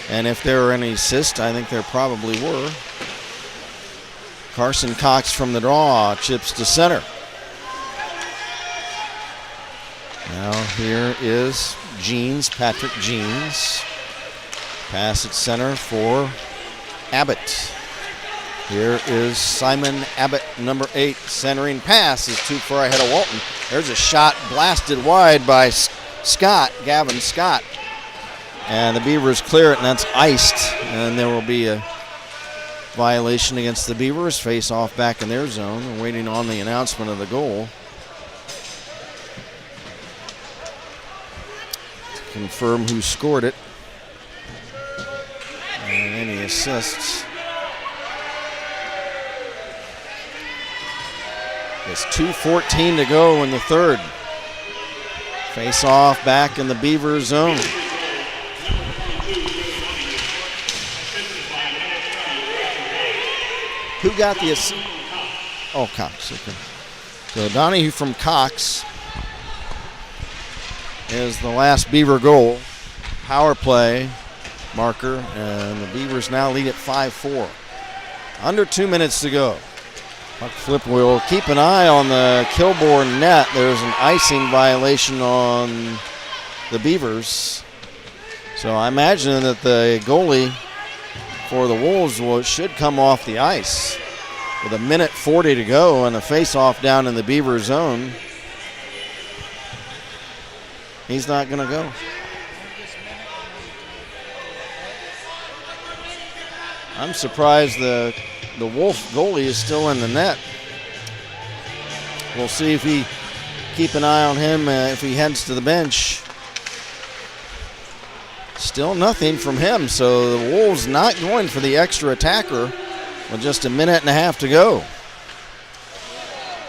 and if there were any assists, I think there probably were. Carson Cox from the draw chips to center. Now here is Jeans, Patrick Jeans. Pass at center for Abbott. Here is Simon Abbott, number 8. Centering pass is too far ahead of Walton. There's a shot blasted wide by Scott, Gavin Scott. And the Beavers clear it, and that's iced. And there will be a violation against the Beavers. Face off back in their zone. We're waiting on the announcement of the goal. Confirm who scored it and any assists. It's 2:14 to go in the third. Face off back in the Beaver zone. Who got the assist? Oh, Cox. Okay. So Donahue from Cox is the last Beaver goal. Power play marker, and the Beavers now lead at 5-4. Under 2 minutes to go. Puck flip. We'll keep an eye on the Kilbourne net. There's an icing violation on the Beavers. So I imagine that the goalie for the Wolves should come off the ice. With 1:40 to go and a face-off down in the Beaver zone. He's not going to go. I'm surprised the Wolf goalie is still in the net. We'll see if he keep an eye on him if he heads to the bench. Still nothing from him, so the Wolves not going for the extra attacker with just 1.5 to go.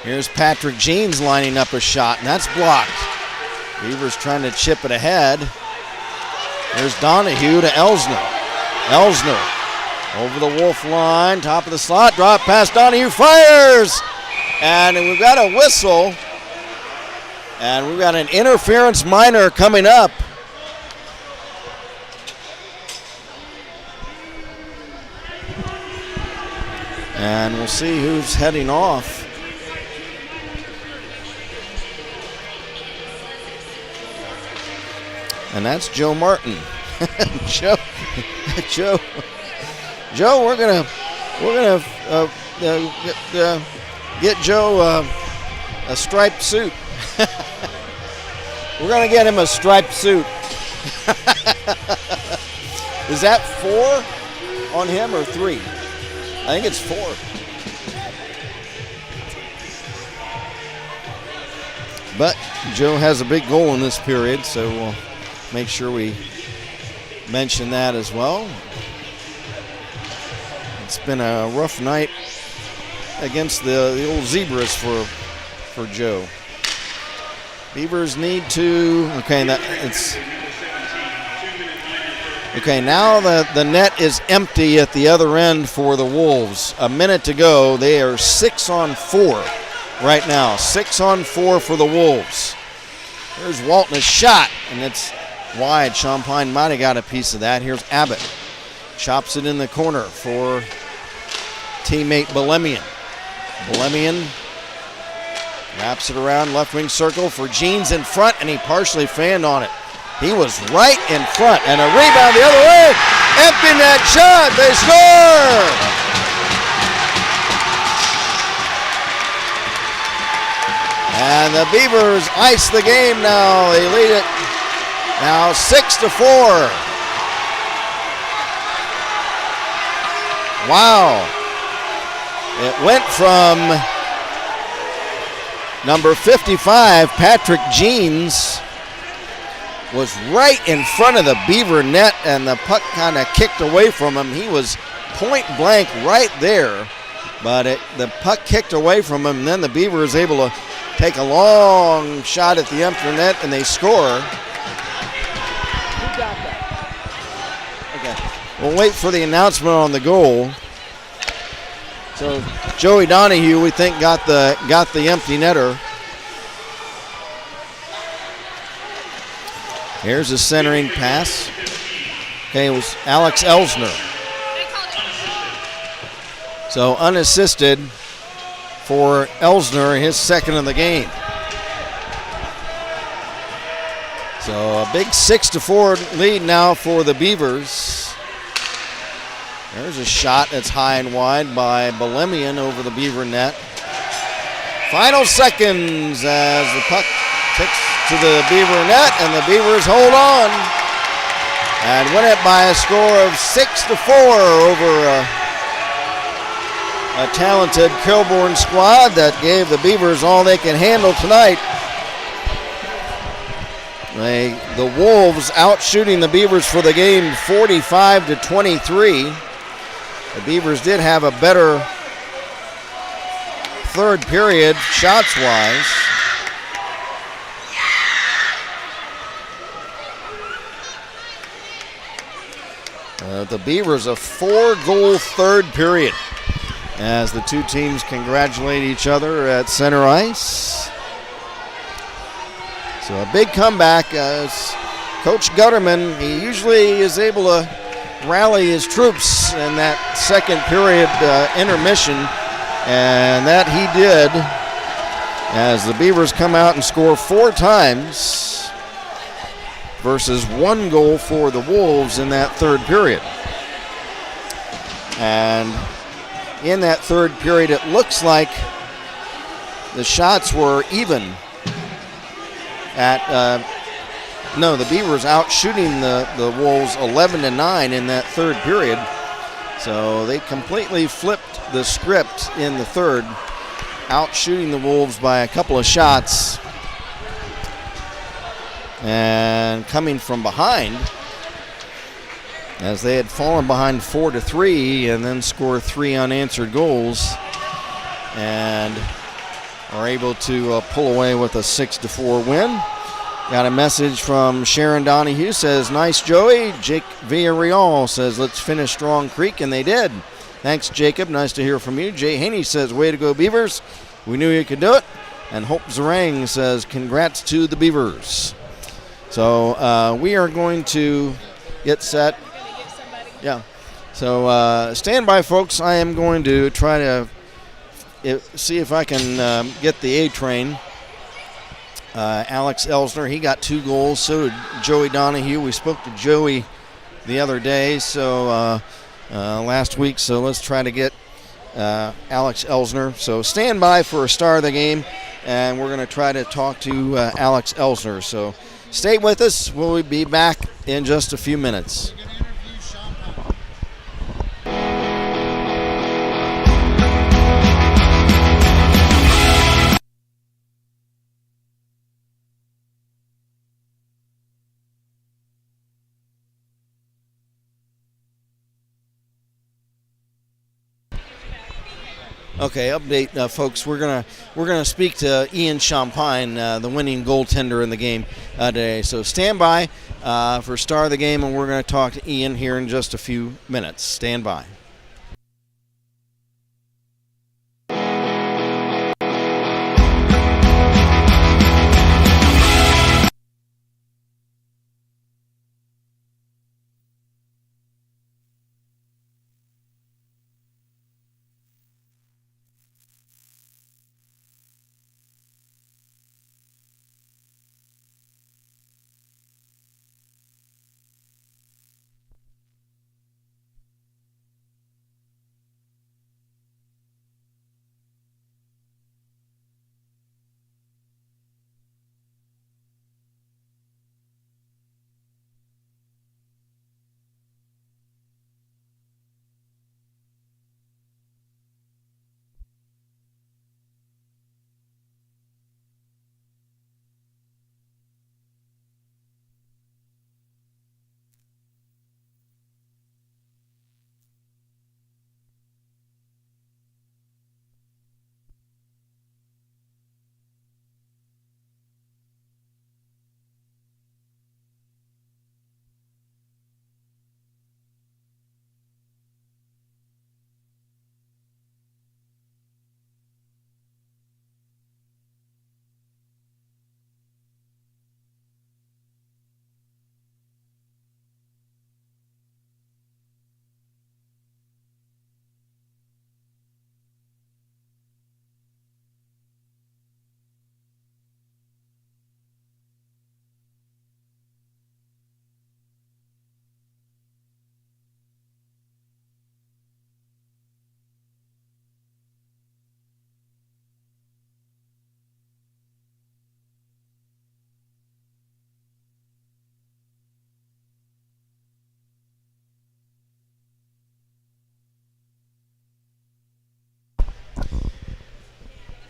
Here's Patrick Jeans lining up a shot, and that's blocked. Beavers trying to chip it ahead. There's Donahue to Elsner. Elsner over the Wolf line, top of the slot, drop past Donahue, fires! And we've got a whistle. And we've got an interference minor coming up. And we'll see who's heading off. and that's Joe Martin. Joe, we're gonna get Joe a striped suit. We're gonna get him a striped suit. Is that 4 on him or 3? I think it's 4. But Joe has a big goal in this period, so we'll make sure we mention that as well. It's been a rough night against the old Zebras for Joe. Beavers need to, now the net is empty at the other end for the Wolves. A minute to go. They are 6 on 4 right now. 6 on 4 for the Wolves. There's Walton's shot, and it's wide. Champagne might have got a piece of that. Here's Abbott. Chops it in the corner for teammate Belemian. Belemian wraps it around left wing circle for Jeans in front, and he partially fanned on it. He was right in front, and a rebound the other way. Empty net shot. They score. And the Beavers ice the game now. They lead it now 6-4. Wow. It went from number 55, Patrick Jeans, was right in front of the Beaver net, and the puck kind of kicked away from him. He was point blank right there, but the puck kicked away from him, and then the Beaver is able to take a long shot at the empty net, and they score. Who got that? Okay. We'll wait for the announcement on the goal. So Joey Donahue, we think, got the empty netter. Here's a centering pass. Okay, it was Alex Elsner. So unassisted for Elsner, his second of the game. So a big 6-4 lead now for the Beavers. There's a shot that's high and wide by Belemian over the Beaver net. Final seconds as the puck ticks to the Beaver net, and the Beavers hold on and win it by a score of 6-4 over a talented Kilbourne squad that gave the Beavers all they can handle tonight. The Wolves out shooting the Beavers for the game 45-23. The Beavers did have a better third period shots-wise. The Beavers a 4-goal third period as the two teams congratulate each other at center ice. So a big comeback as Coach Gutterman, he usually is able to rally his troops in that second period intermission, and that he did as the Beavers come out and score 4 times versus 1 goal for the Wolves in that third period. And in that third period, it looks like the shots were even at the Beavers out shooting the Wolves 11-9 in that third period. So they completely flipped the script in the third, out shooting the Wolves by a couple of shots. And coming from behind, as they had fallen behind 4-3 and then scored 3 unanswered goals, and are able to pull away with a 6-4 win. Got a message from Sharon Donahue, says, nice Joey. Jake Villarreal says, let's finish strong, Creek, and they did. Thanks, Jacob. Nice to hear from you. Jay Haney says, way to go, Beavers. We knew you could do it. And Hope Zarang says, congrats to the Beavers. So we are going to get set. Yeah. So stand by, folks. I am going to try to see if I can get the A train Alex Elsner, he got 2 goals. So did Joey Donahue. We spoke to Joey the other day, so last week. So let's try to get Alex Elsner. So stand by for a star of the game, and we're going to try to talk to Alex Elsner. So stay with us. We'll be back in just a few minutes. Okay, update, folks. We're gonna speak to Ian Champagne, the winning goaltender in the game today. So stand by for star of the game, and we're gonna talk to Ian here in just a few minutes. Stand by.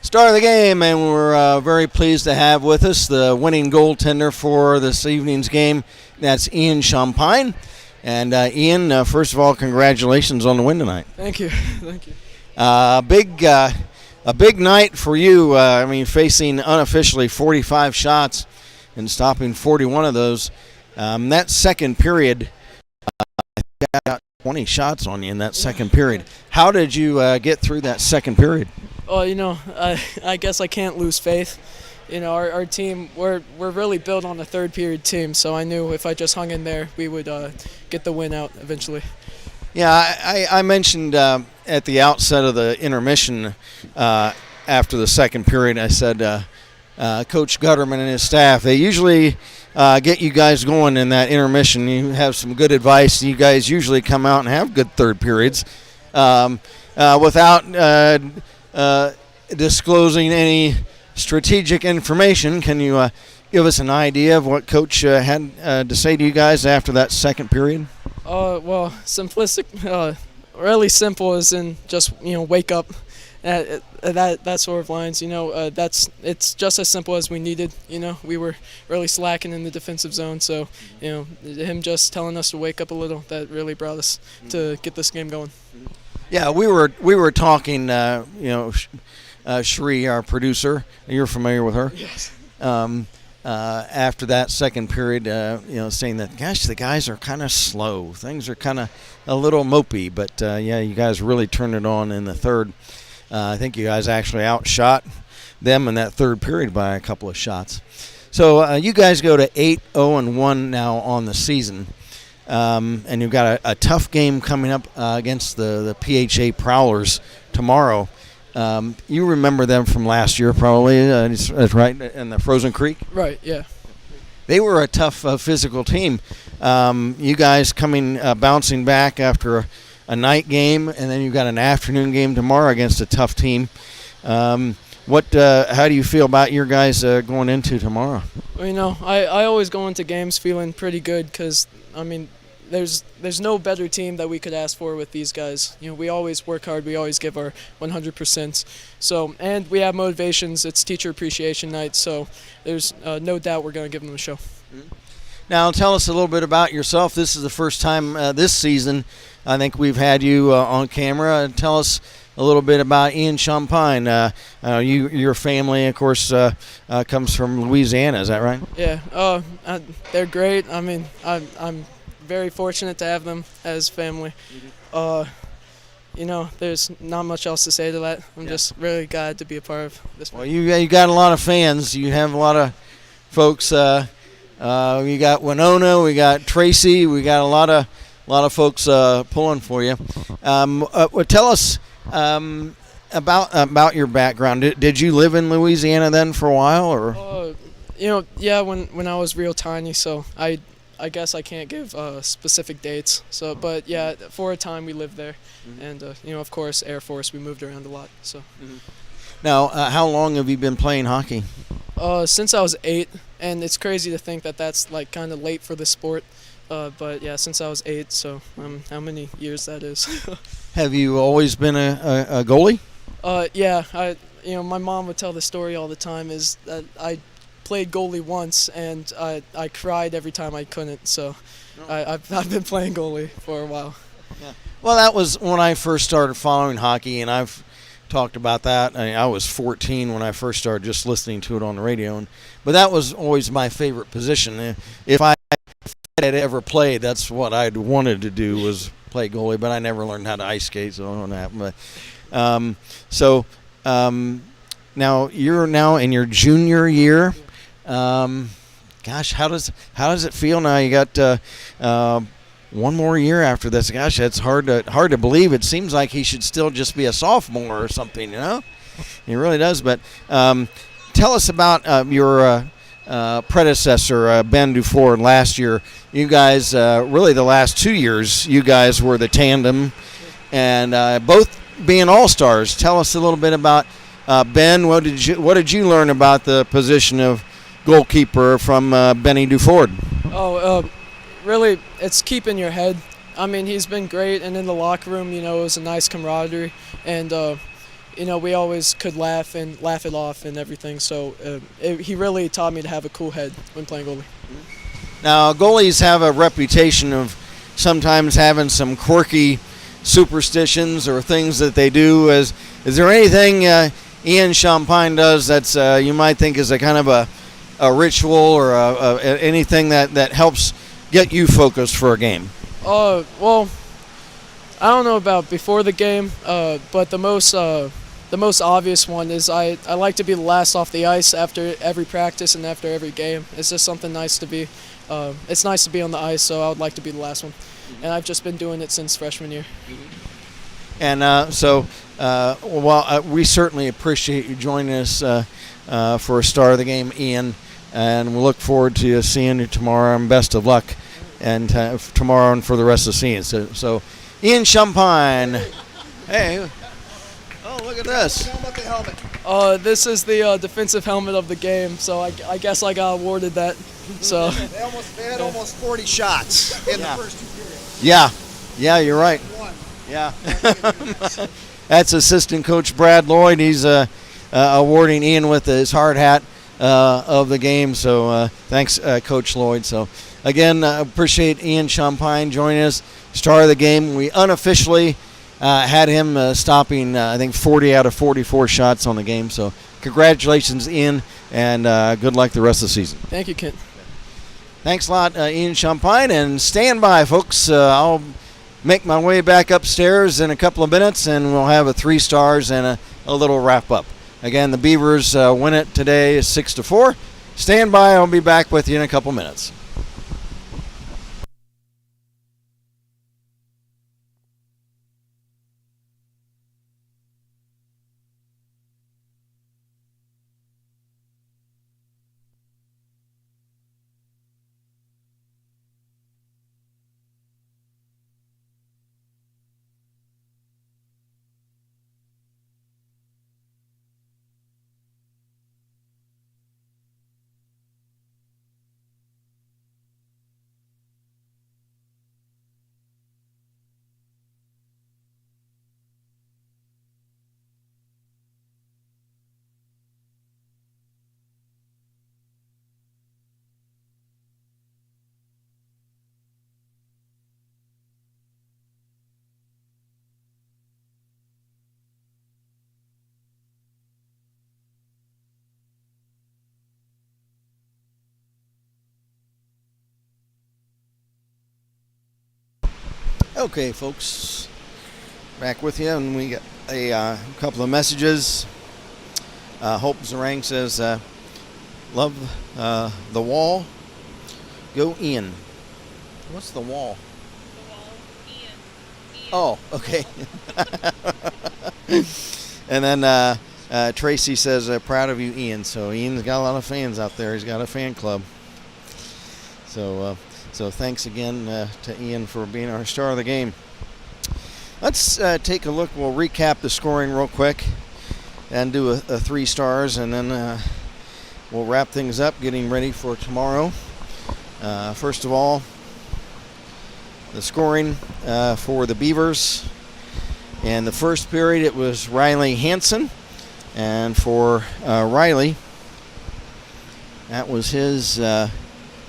Star of the game, and we're very pleased to have with us the winning goaltender for this evening's game. That's Ian Champagne. And Ian, first of all, congratulations on the win tonight. Thank you. Thank you. A big night for you. I mean, facing unofficially 45 shots and stopping 41 of those. That second period, I got 20 shots on you in that second period. How did you get through that second period? Well, I guess I can't lose faith. Our team, we're really built on a third period team, so I knew if I just hung in there, we would get the win out eventually. Yeah, I mentioned at the outset of the intermission after the second period, I said Coach Gutterman and his staff, they usually get you guys going in that intermission. You have some good advice. You guys usually come out and have good third periods without disclosing any strategic information. Can you give us an idea of what Coach had to say to you guys after that second period? Well, simplistic, really simple, as in just wake up. That sort of lines. It's just as simple as we needed. We were really slacking in the defensive zone, so him just telling us to wake up a little, that really brought us to get this game going. Yeah, we were talking. Sheree, our producer, you're familiar with her. Yes. After that second period, saying that, gosh, the guys are kind of slow. Things are kind of a little mopey, but you guys really turned it on in the third. I think you guys actually outshot them in that third period by a couple of shots. So you guys go to 8-0-1 now on the season, and you've got a tough game coming up against the PHA Prowlers tomorrow. You remember them from last year, probably. That's right, in the Frozen Creek. Right. Yeah. They were a tough physical team. You guys bouncing back after a night game, and then you've got an afternoon game tomorrow against a tough team. How do you feel about your guys going into tomorrow? Well, I always go into games feeling pretty good because, there's no better team that we could ask for with these guys. We always work hard. We always give our 100%. So, and we have motivations. It's teacher appreciation night, so there's no doubt we're going to give them a show. Now, tell us a little bit about yourself. This is the first time this season I think we've had you on camera. Tell us a little bit about Ian Champagne. Your family, of course, comes from Louisiana. Is that right? Yeah. They're great. I'm very fortunate to have them as family. There's not much else to say to that. I'm just really glad to be a part of this. Well, you got a lot of fans. You have a lot of folks. We got Winona. We got Tracy. We got a lot of folks pulling for you. Tell us about your background. Did you live in Louisiana then for a while, or? Yeah. When I was real tiny, so I guess I can't give specific dates. So, but yeah, for a time we lived there, and of course, Air Force. We moved around a lot. So. Now, how long have you been playing hockey? Since I was 8, and it's crazy to think that that's like kind of late for the sport. But yeah, since I was 8. So how many years that is? Have you always been a goalie? Yeah. My mom would tell the story all the time. Is that I played goalie once, and I cried every time I couldn't. So I've been playing goalie for a while. Yeah. Well, that was when I first started following hockey, and I've talked about that. I was 14 when I first started just listening to it on the radio, but that was always my favorite position. If I had ever played, that's what I'd wanted to do, was play goalie, but I never learned how to ice skate, so I don't know what happened. But now you're now in your junior year. Gosh, how does it feel now? You got one more year after this. Gosh, that's hard to believe. It seems like he should still just be a sophomore or something, He really does. But tell us about your predecessor, Ben Duford. Last year, you guys, really the last 2 years, you guys were the tandem, and both being all-stars. Tell us a little bit about Ben. What did you learn about the position of goalkeeper from Benny Duford? Really, it's keeping your head. He's been great, and in the locker room, it was a nice camaraderie, and we always could laugh it off and everything. So he really taught me to have a cool head when playing goalie. Now, goalies have a reputation of sometimes having some quirky superstitions or things that they do. Is there anything Ian Champagne does that's you might think is a kind of a ritual or anything that helps get you focused for a game? Well, I don't know about before the game, but the most obvious one is I like to be the last off the ice after every practice and after every game. It's just something nice to be. It's nice to be on the ice, so I would like to be the last one. And I've just been doing it since freshman year. And we certainly appreciate you joining us for a Star of the Game, Ian. And we'll look forward to seeing you tomorrow, and best of luck and tomorrow and for the rest of the season. So Ian Champagne. Hey, oh, look at this. Tell me about the helmet. This is the defensive helmet of the game, so I guess I got awarded that. So they had almost 40 shots in the first 2 periods. Yeah, you're right. Yeah. That's assistant coach Brad Lloyd. He's awarding Ian with his hard hat of the game. So thanks, Coach Lloyd. So again, appreciate Ian Champagne joining us. Star of the game. We unofficially had him stopping, I think, 40 out of 44 shots on the game. So congratulations, Ian, and good luck the rest of the season. Thank you, Kent. Thanks a lot, Ian Champagne. And stand by, folks. I'll make my way back upstairs in a couple of minutes, and we'll have a 3 stars and a little wrap-up. Again, the Beavers win it today 6-4. Stand by. I'll be back with you in a couple minutes. Okay, folks, back with you, and we got a couple of messages. Hope Zarang says, love the wall. Go Ian. What's the wall? The wall. Ian. Oh, okay. And then Tracy says, proud of you, Ian. So Ian's got a lot of fans out there. He's got a fan club. So thanks again to Ian for being our star of the game. Let's take a look. We'll recap the scoring real quick and do a 3 stars, and then we'll wrap things up, getting ready for tomorrow. First of all, the scoring for the Beavers. In the first period, it was Riley Hansen. And for Riley, that was his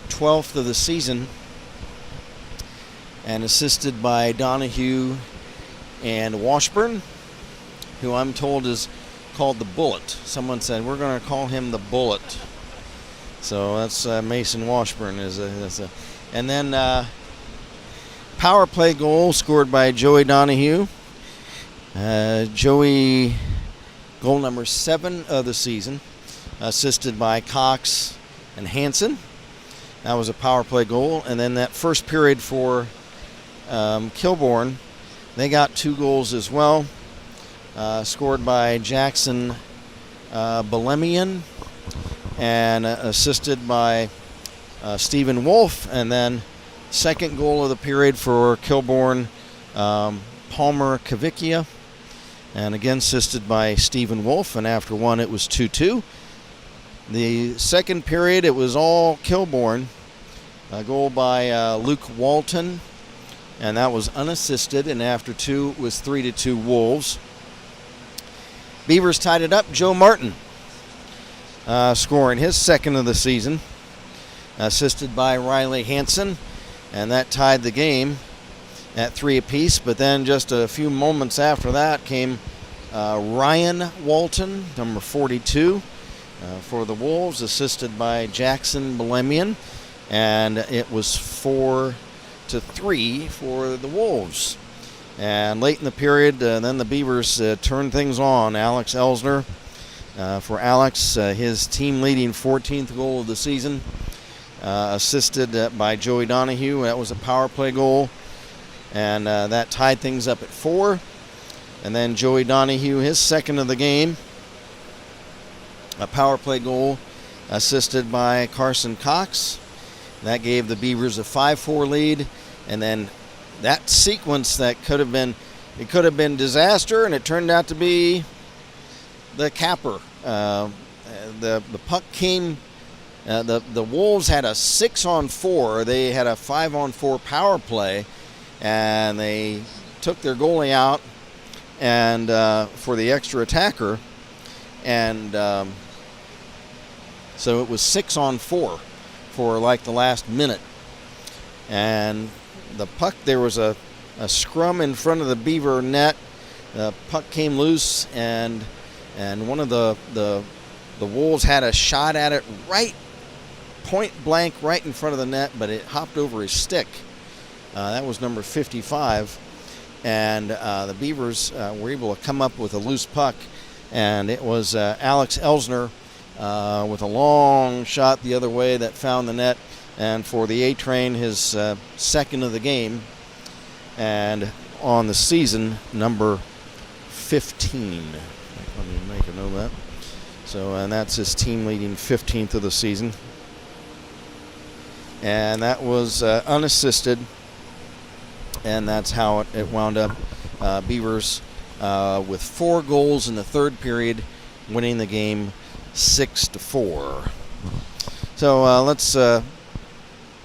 12th of the season, and assisted by Donahue and Washburn, who I'm told is called the Bullet. Someone said we're going to call him the Bullet. So that's Mason Washburn. And then power play goal scored by Joey Donahue. Joey, goal number 7 of the season, assisted by Cox and Hansen. That was a power play goal. And then that first period for Kilbourne, they got 2 goals as well, scored by Jackson Belemian and assisted by Stephen Wolf. And then second goal of the period for Kilbourne, Palmer Kavikia, and again assisted by Stephen Wolf. And after one, it was 2-2. The second period, it was all Kilbourne. A goal by Luke Walton, and that was unassisted. And after 2, it was 3-2 Wolves. Beavers tied it up. Joe Martin scoring his second of the season, assisted by Riley Hansen, and that tied the game at 3 apiece. But then just a few moments after that came Ryan Walton, number 42, for the Wolves, assisted by Jackson Belemian, and it was 4-3 for the Wolves. And late in the period, then the Beavers turned things on. Alex Elsner, for Alex, his team-leading 14th goal of the season, assisted by Joey Donahue. That was a power play goal, and that tied things up at 4. And then Joey Donahue, his second of the game, a power play goal, assisted by Carson Cox. That gave the Beavers a 5-4 lead. And then that sequence that could have been disaster, and it turned out to be the capper. The puck came. The Wolves had a 6-on-4. They had a 5-on-4 power play, and they took their goalie out and for the extra attacker, and so it was 6-on-4 for like the last minute. And the puck, there was a scrum in front of the Beaver net. The puck came loose, and one of the Wolves had a shot at it right point blank right in front of the net, but it hopped over his stick. That was number 55. And the Beavers were able to come up with a loose puck, and it was Alex Elsner with a long shot the other way that found the net. And for the A-Train, his second of the game, and on the season, number 15. Let me make a note of that. So, and that's his team-leading 15th of the season. And that was unassisted, and that's how it wound up. Beavers with 4 goals in the third period, winning the game 6-4. So let's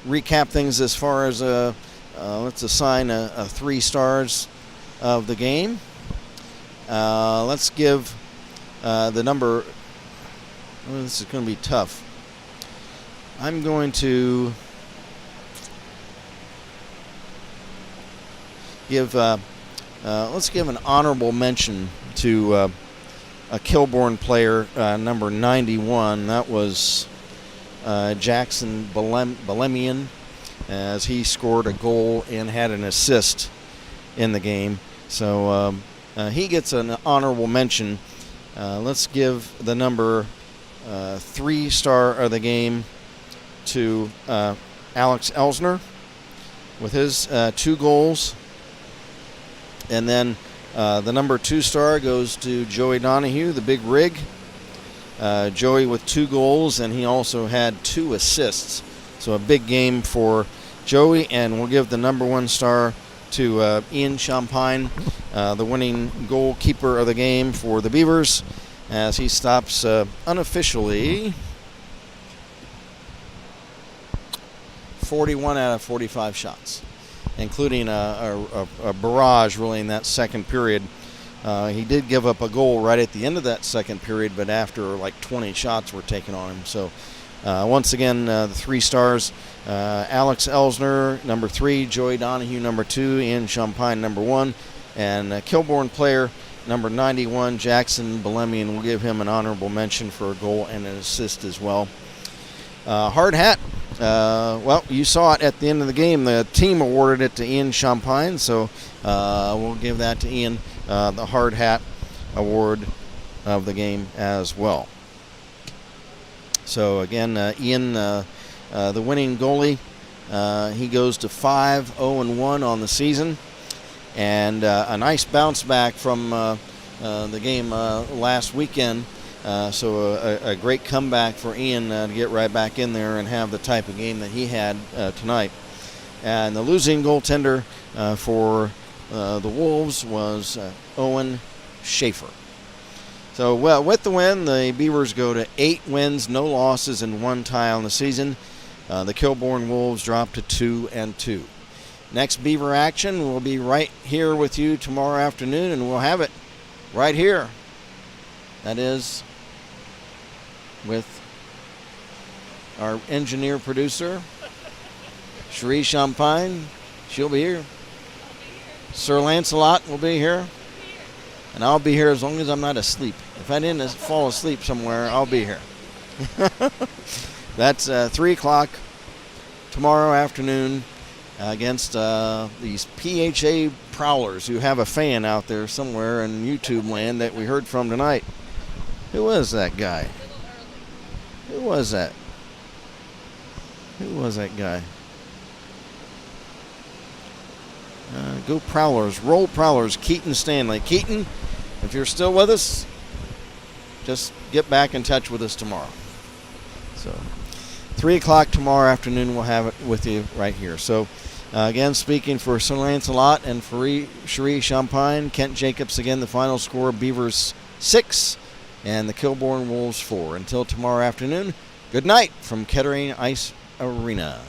recap things as far as let's assign a 3 stars of the game. Let's give the number. Well, this is going to be tough. I'm going to give. Let's give an honorable mention to a Kilbourne player, number 91. That was Jackson Belemian, as he scored a goal and had an assist in the game. So he gets an honorable mention. Let's give the number 3 star of the game to Alex Elsner with his 2 goals. And then the number 2 star goes to Joey Donahue, the big rig. Joey with 2 goals, and he also had 2 assists. So a big game for Joey, and we'll give the number 1 star to Ian Champagne, the winning goalkeeper of the game for the Beavers, as he stops unofficially 41 out of 45 shots, including a barrage really in that second period. He did give up a goal right at the end of that second period, but after like 20 shots were taken on him. So once again, the 3 stars, Alex Elsner, number 3, Joey Donahue, number 2, Ian Champagne, number 1, and Kilbourne player, number 91, Jackson Belemian. We'll give him an honorable mention for a goal and an assist as well. Hard hat. Well, you saw it at the end of the game. The team awarded it to Ian Champagne, so we'll give that to Ian, the hard hat award of the game as well. So again, Ian, the winning goalie, he goes to 5-0-1 on the season, and a nice bounce back from the game last weekend. So a great comeback for Ian to get right back in there and have the type of game that he had tonight. And the losing goaltender for the Wolves was Owen Schaefer. So, well, with the win, the Beavers go to 8 wins, no losses, and 1 tie on the season. The Kilbourne Wolves drop to 2-2. Next Beaver action will be right here with you tomorrow afternoon, and we'll have it right here. That is with our engineer producer, Cherie Champagne. She'll be here. Sir Lancelot will be here. And I'll be here as long as I'm not asleep. If I didn't fall asleep somewhere, I'll be here. That's 3 o'clock tomorrow afternoon against these PHA Prowlers who have a fan out there somewhere in YouTube land that we heard from tonight. Who was that guy? Who was that? Who was that guy? Go Prowlers. Roll Prowlers. Keaton Stanley. Keaton, if you're still with us, just get back in touch with us tomorrow. So 3 o'clock tomorrow afternoon, we'll have it with you right here. So again, speaking for Sir Lancelot and for Cherie Champagne, Kent Jacobs again, the final score, Beavers 6 and the Kilbourne Wolves 4. Until tomorrow afternoon, good night from Kettering Ice Arena.